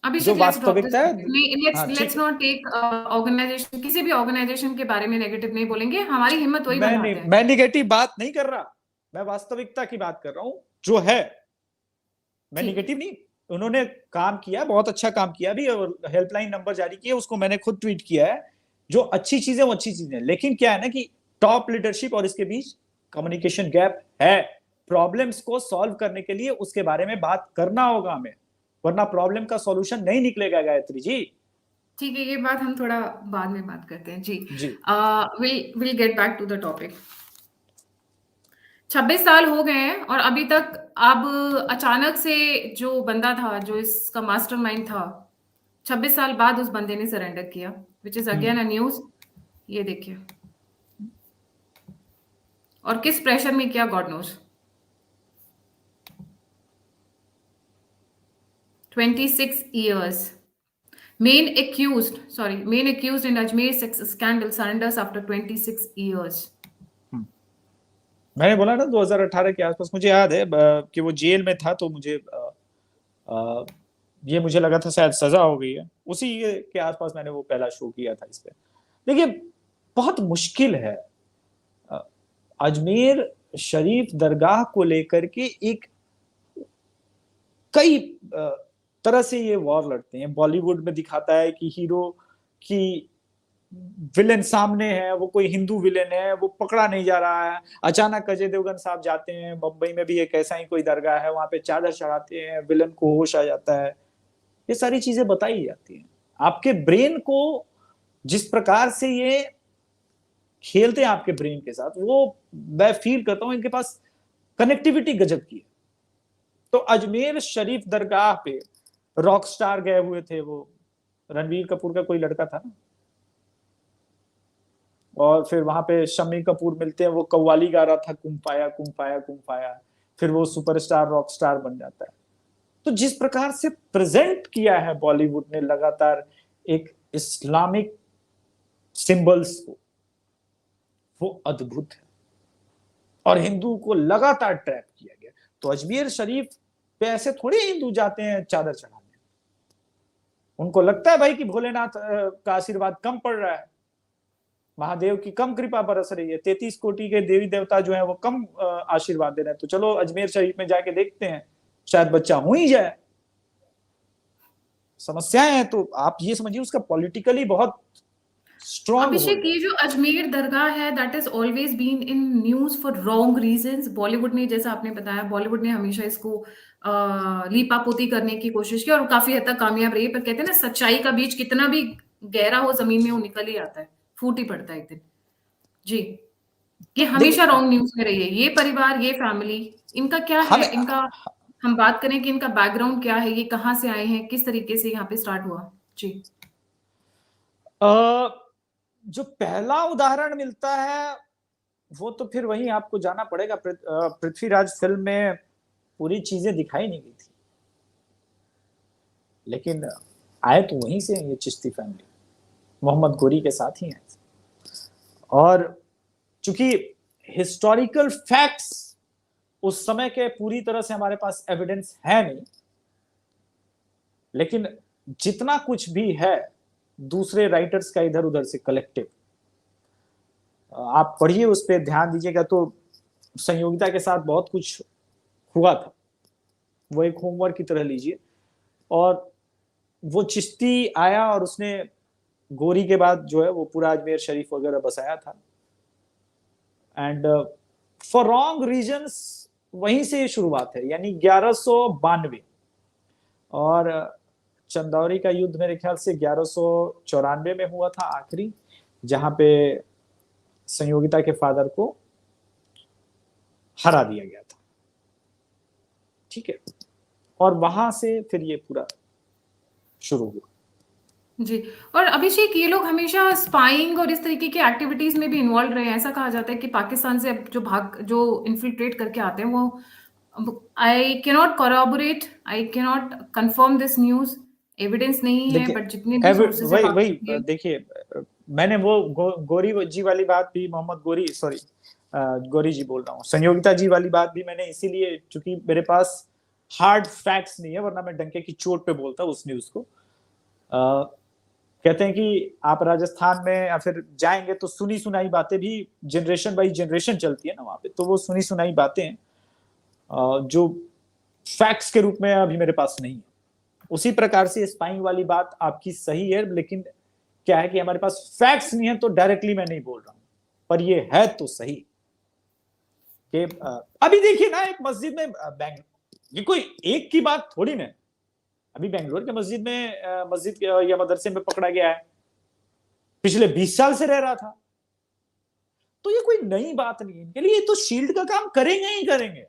जो वास्तविकता है, लेट्स नॉट टेक ऑर्गेनाइजेशन, किसी भी ऑर्गेनाइजेशन के बारे में नेगेटिव नहीं बोलेंगे, हमारी हिम्मत वही बढ़ाते हैं। मैं नेगेटिव बात नहीं कर रहा, मैं वास्तविकता की बात कर रहा हूं जो है, मैं नेगेटिव नहीं। उन्होंने काम किया, बहुत अच्छा काम किया भी, और हेल्पलाइन नंबर जारी किया, उसको मैंने खुद ट्वीट किया है। जो अच्छी चीजें वो अच्छी चीजें, लेकिन क्या है ना कि टॉप लीडरशिप और इसके बीच कम्युनिकेशन गैप है। प्रॉब्लम्स को सॉल्व करने के लिए उसके बारे में बात करना होगा हमें, वरना प्रॉब्लम का सॉल्यूशन नहीं निकलेगा गायत्री जी। ठीक है, ये बात हम थोड़ा बाद में बात करते हैं जी। जी will get back to the topic. 26 साल हो गए हैं और अभी तक अब अचानक से जो बंदा था, जो इसका मास्टरमाइंड था, 26 साल बाद उस बंदे ने सरेंडर किया, which is again a news. ये देखिए, और किस प्रेशर में किया, God knows. 26 years. Main accused in Ajmer sex scandal surrenders after 26 years. मैंने बोला ना 2018 के आसपास, मुझे याद है कि वो जेल में था, तो मुझे ये मुझे लगा था शायद सजा हो गई है, उसी के आसपास मैंने वो पहला शो किया था इस पे। देखिए, बहुत मुश्किल है अजमेर शरीफ दरगाह को लेकर के एक कई तरह से ये वॉर लड़ते हैं। बॉलीवुड में दिखाता है कि हीरो की विलेन सामने है, वो कोई हिंदू विलेन है, वो पकड़ा नहीं जा रहा है। अचानक अजय देवगन साहब जाते हैं, मुंबई में भी एक ऐसा ही कोई दरगाह है, वहां पे चादर चढ़ाते हैं, विलेन को होश आ जाता है। ये सारी चीजें बताई जाती हैं। आपके ब्रेन को जिस प्रकार से ये खेलते हैं आपके ब्रेन के साथ, वो मैं फील करता हूं इनके पास कनेक्टिविटी गजब की है। तो अजमेर शरीफ दरगाह पे रॉक स्टार गए हुए थे, वो रणवीर कपूर का कोई लड़का था ना, और फिर वहां पे शम्मी कपूर मिलते हैं, वो कव्वाली गा रहा था, कुम पाया कुम पाया कुम पाया, फिर वो सुपरस्टार रॉक स्टार बन जाता है। तो जिस प्रकार से प्रेजेंट किया है बॉलीवुड ने लगातार एक इस्लामिक सिंबल्स को, वो अद्भुत है, और हिंदू को लगातार ट्रैप किया गया। तो अजमेर शरीफ पे ऐसे थोड़े हिंदू जाते हैं चादर चढ़ाने, उनको लगता है भाई कि भोलेनाथ का आशीर्वाद कम पड़ रहा है, महादेव की कम कृपा बरस रही है, 33 कोटि के देवी देवता जो है वो कम आशीर्वाद दे रहे हैं, तो चलो अजमेर शरीफ में जाके देखते हैं, शायद बच्चा हो ही जाए। समस्याएं हैं, तो आप ये समझिए उसका पॉलिटिकली बहुत स्ट्रॉन्ग अभिषेक, होल्ड है। ये जो अजमेर दरगाह है, that is always been in news for wrong reasons. Bollywood ने, जैसा आपने बताया, बॉलीवुड ने हमेशा इसको लीपापोती करने की कोशिश की, और काफी हद तक कामयाब रही। पर कहते हैं ना, सच्चाई का बीज कितना भी गहरा हो जमीन में, वो निकल ही आता है, फूट ही पड़ता है एक दिन। जी, ये तो हमेशा देखिए, रॉन्ग न्यूज में रही है। ये परिवार, ये फैमिली, इनका क्या है, हमें इनका हम बात करें कि इनका बैकग्राउंड क्या है, ये कहाँ से आए हैं, किस तरीके से यहाँ पे स्टार्ट हुआ। जी, जो पहला उदाहरण मिलता है वो तो फिर वही आपको जाना पड़ेगा। पृथ्वीराज फिल्म में पूरी चीजें दिखाई नहीं गई थी, लेकिन आए तो वहीं से ये चिश्ती फैमिली, मोहम्मद गोरी के साथ ही है। और चूंकि हिस्टोरिकल फैक्ट्स उस समय के पूरी तरह से हमारे पास एविडेंस है नहीं, लेकिन जितना कुछ भी है दूसरे राइटर्स का इधर उधर से कलेक्टिव, आप पढ़िए, उस पर ध्यान दीजिएगा, तो संयोगिता के साथ बहुत कुछ हुआ था, वो एक होमवर्क की तरह लीजिए। और वो चिश्ती आया और उसने गोरी के बाद जो है वो पूरा अजमेर शरीफ वगैरह बसाया था, एंड फॉर रॉन्ग रीजंस वहीं से शुरुआत है, यानी 1192। और चंदौरी का युद्ध मेरे ख्याल से 1194 में हुआ था आखिरी, जहां पे संयोगिता के फादर को हरा दिया गया था। ठीक है, और वहां से फिर ये पूरा शुरू हुआ। जी। और अभिषेक, ये लोग हमेशा स्पाइंग और इस तरीके की एक्टिविटीज में भी इन्वॉल्व रहे हैं। ऐसा कहा जाता है कि पाकिस्तान से अब जो इन्फिल्ट्रेट करके आते हैं, वो I cannot corroborate, I cannot confirm this news, evidence नहीं है, देखिए, बट जितने भी सोर्सेज से वही बात वही होती है। देखिए, मैंने वो गोरी जी वाली बात भी, मोहम्मद गोरी, सॉरी गोरी जी बोल रहा हूँ, संयोगिता जी वाली बात भी मैंने इसीलिए, चूंकि मेरे पास हार्ड फैक्ट्स नहीं है, वरना मैं डंके की चोट पे बोलता उस न्यूज को। कहते हैं कि आप राजस्थान में या फिर जाएंगे तो सुनी सुनाई बातें भी जनरेशन बाई जनरेशन चलती है ना वहां पे, तो वो सुनी सुनाई बातें जो फैक्ट्स के रूप में अभी मेरे पास नहीं है। उसी प्रकार से स्पाइंग वाली बात आपकी सही है, लेकिन क्या है कि हमारे पास फैक्ट्स नहीं है, तो डायरेक्टली मैं नहीं बोल रहा हूं, पर ये है तो सही कि अभी देखिए ना, एक मस्जिद में ये कोई एक की बात थोड़ी ना, अभी बेंगलोर के मस्जिद या मदरसे में पकड़ा गया है, पिछले 20 साल से रह रहा था, तो ये कोई नई बात नहीं है इनके लिए, तो शील्ड का काम करेंगे ही करेंगे।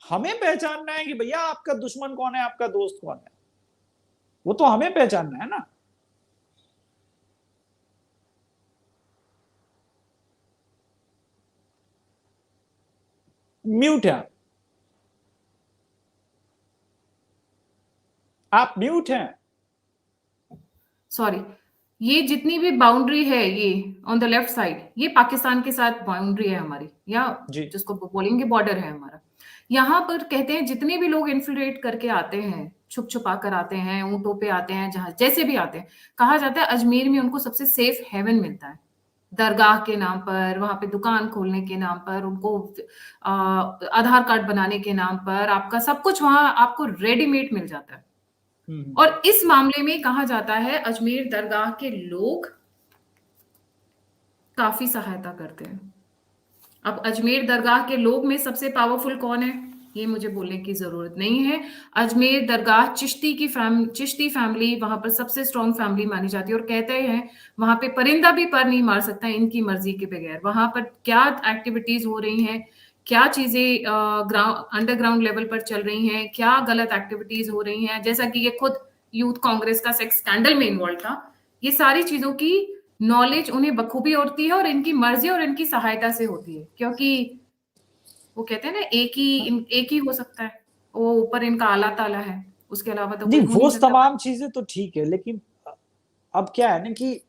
हमें पहचानना है कि भैया आपका दुश्मन कौन है, आपका दोस्त कौन है, वो तो हमें पहचानना है ना। म्यूट है आप म्यूट हैं। सॉरी, ये जितनी भी बाउंड्री है ये ऑन द लेफ्ट साइड, ये पाकिस्तान के साथ बाउंड्री है हमारी, या जी जिसको बोलेंगे बॉर्डर है हमारा। यहाँ पर कहते हैं जितने भी लोग इन्फिल्ट्रेट करके आते हैं, छुप छुपा कर आते हैं, ऊँटों पे आते हैं, जहाँ जैसे भी आते हैं, कहा जाता है अजमेर में उनको सबसे सेफ हेवन मिलता है। दरगाह के नाम पर, वहाँ पे दुकान खोलने के नाम पर, उनको आधार कार्ड बनाने के नाम पर, आपका सब कुछ वहाँ आपको रेडीमेड मिल जाता है। और इस मामले में कहा जाता है अजमेर दरगाह के लोग काफी सहायता करते हैं। अब अजमेर दरगाह के लोग में सबसे पावरफुल कौन है, ये मुझे बोलने की जरूरत नहीं है। अजमेर दरगाह चिश्ती फैमिली वहां पर सबसे स्ट्रॉन्ग फैमिली मानी जाती है, और कहते हैं वहां पे परिंदा भी पर नहीं मार सकता इनकी मर्जी के बगैर। वहां पर क्या एक्टिविटीज हो रही हैं, क्या चीजें अंडरग्राउंड लेवल पर चल रही हैं, क्या गलत एक्टिविटीज हो रही हैं, जैसा कि ये खुद यूथ कांग्रेस का सेक्स स्कैंडल में इन्वॉल्व था, ये सारी चीजों की नॉलेज उन्हें बखूबी होती है और इनकी मर्जी और इनकी सहायता से होती है, क्योंकि वो कहते हैं ना एक ही हो सकता है, वो ऊपर इनका आला ताला है, उसके अलावा तो कोई नहीं, हो वो नहीं सकता। तमाम चीजें तो ठीक है, लेकिन अब क्या है ना कि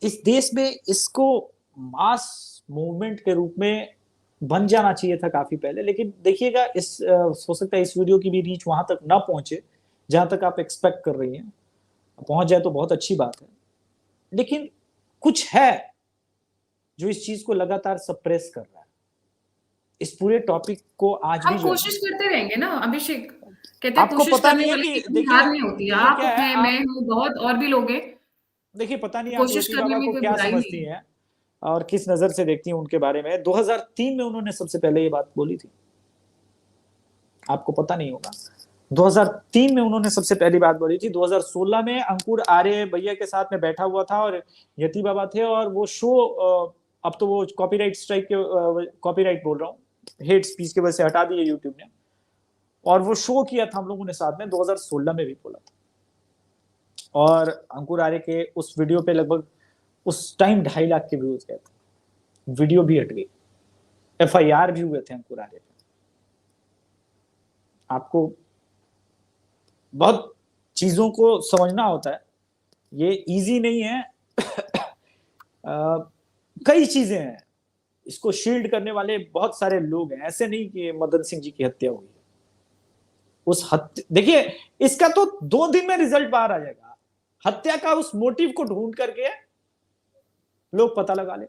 इस देश में इसको मास मूवमेंट के रूप में बन जाना चाहिए था काफी पहले। लेकिन देखिएगा, इस हो सकता है इस वीडियो की भी रीच वहां तक ना पहुंचे जहां तक आप एक्सपेक्ट कर रही हैं। पहुंच जाए तो बहुत अच्छी बात है, लेकिन कुछ है जो इस चीज को लगातार सप्रेस कर रहा है। इस पूरे टॉपिक को आज भी हम जो है ना, कोशिश करते रहेंगे ना अभिषेक, कहते हैं आपको कोशिश पता करने नहीं है वाले कि की कभी देखिए, हार नहीं होती। देखिए आप क्या है, हैं, मैं आप हूँ, बहुत और भी लोग हैं, देखिए पता नहीं आप कोशिश ज्योति करने बाबा में को कोई क्या बुराई समझती नहीं है। हैं और किस नजर से देखती हैं उनके बारे में। 2003 में उन्होंने सबसे पहले ये बात बोली थी, आपको पता नहीं होगा। 2003 में उन्होंने सबसे पहली बात बोली थी। 2016 में अंकुर आर्य भैया के साथ में बैठा हुआ था और यति बाबा थे, और वो शो अब तो वो कॉपीराइट स्ट्राइक के, कॉपीराइट बोल रहा हूँ, हेट स्पीच के वजह से हटा दिए यूट्यूब ने, और वो शो किया था हम लोगों ने साथ में 2016 में भी बोला था। और अंकुर आर्य के उस वीडियो पे लगभग उस टाइम 2.5 लाख के व्यूज गए थे, वीडियो भी हट गई, FIR भी हुए थे अंकुर आर्य पे। आपको बहुत चीजों को समझना होता है, ये इजी नहीं है। कई चीजें हैं, इसको शील्ड करने वाले बहुत सारे लोग हैं। ऐसे नहीं कि मदन सिंह जी की हत्या हुई है, उस हत्या, देखिए इसका तो 2 दिन में रिजल्ट बाहर आ जाएगा। हत्या का उस मोटिव को ढूंढ करके लोग पता लगा ले।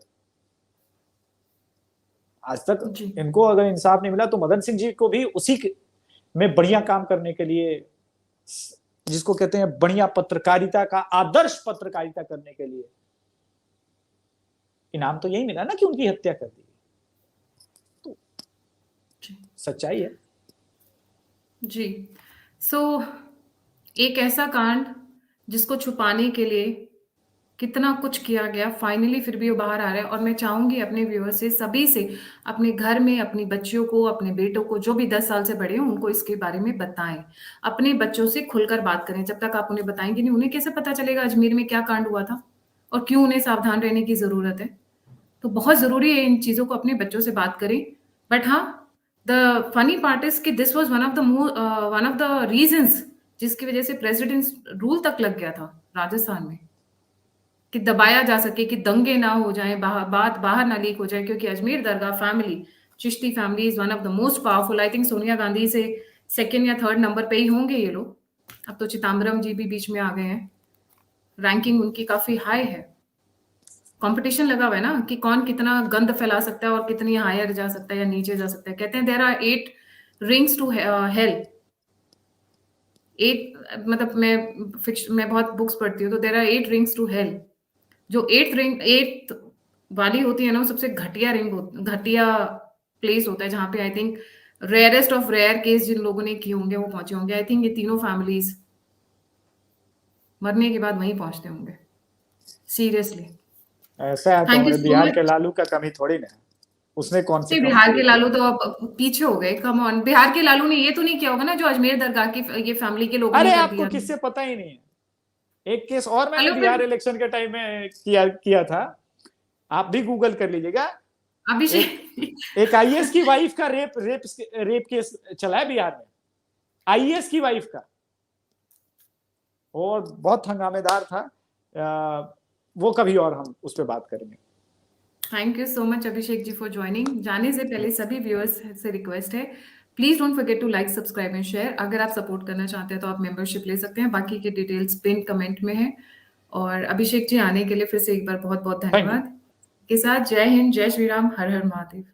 आज तक जी इनको अगर इंसाफ नहीं मिला तो मदन सिंह जी को भी उसी में बढ़िया काम करने के लिए, जिसको कहते हैं बढ़िया पत्रकारिता का आदर्श पत्रकारिता करने के लिए, इनाम तो यही मिला ना कि उनकी हत्या कर दी। तो सच्चाई है जी। सो एक ऐसा कांड जिसको छुपाने के लिए कितना कुछ किया गया, फाइनली फिर भी वो बाहर आ रहा है। और मैं चाहूंगी अपने व्यूअर से, सभी से, अपने घर में अपनी बच्चियों को, अपने बेटों को, जो भी 10 साल से बड़े हों, उनको इसके बारे में बताएं। अपने बच्चों से खुलकर बात करें। जब तक आप उन्हें बताएंगे नहीं, उन्हें कैसे पता चलेगा अजमेर में क्या कांड हुआ था और क्यों उन्हें सावधान रहने की जरूरत है। तो बहुत जरूरी है इन चीजों को अपने बच्चों से बात करें। बट हाँ, द फनी पार्ट इज कि this was one of the reasons जिसकी वजह से प्रेसिडेंट रूल तक लग गया था राजस्थान में, कि दबाया जा सके, कि दंगे ना हो जाएं, बात बाहर ना लीक हो जाए। क्योंकि Ajmer Dargah family, Chishti family is one of the most powerful. I think Sonia Gandhi से सेकंड या थर्ड नंबर पे ही होंगे ये लोग। अब तो चिदम्बरम जी भी बीच में आ गए हैं, रैंकिंग उनकी काफी हाई है। कंपटीशन लगा हुआ है ना कि कौन कितना गंद फैला सकता है और कितनी हायर जा सकता है या नीचे जा सकता है। कहते हैं there are 8 rings to hell. 8 मतलब मैं बहुत बुक्स पढ़ती हूँ, तो there are 8 rings to hell. जो 8 वाली होती है ना, वो सबसे घटिया घटिया प्लेस होता है, जहाँ पे I think rarest of rare case जिन लोगों ने किए होंगे वो पहुंचे होंगे। आई थिंक ये तीनों फैमिलीज मरने के बाद वहीं पहुंचते होंगे। सीरियसली। ऐसा है तो थैंक यू हमारे सो बिहार के मच। लालू का कमी थोड़ी ना है। उसने कौन से नहीं, काम बिहार किए के थे? लालू तो अब पीछे हो गए, कम ऑन। बिहार के लालू ने ये तो नहीं किया होगा ना जो अजमेर दरगाह की ये फैमिली के लोगों ने अरे कर आपको दिया था। किससे पता ही नहीं है। एक केस और मैंने चलो फिर, बिहार इलेक्शन के टाइम में किया था, आप भी गूगल कर लीजिएगा। एक अभिषेक एक आईएएस की वाइफ का रेप केस चला है बिहार में, आईएएस की वाइफ का, और बहुत हंगामेदार था। वो कभी और हम उस पर बात करेंगे। Thank you so much Abhishek ji for joining. जाने से पहले सभी व्यूअर्स से रिक्वेस्ट है, please don't forget to like, subscribe and share. अगर आप सपोर्ट करना चाहते हैं तो आप मेंबरशिप ले सकते हैं, बाकी के डिटेल्स पिन कमेंट में है। और अभिषेक जी आने के लिए फिर से एक बार बहुत बहुत थैंक यू। धन्यवाद के साथ। जय हिंद, जय श्री राम, हर हर महादेव।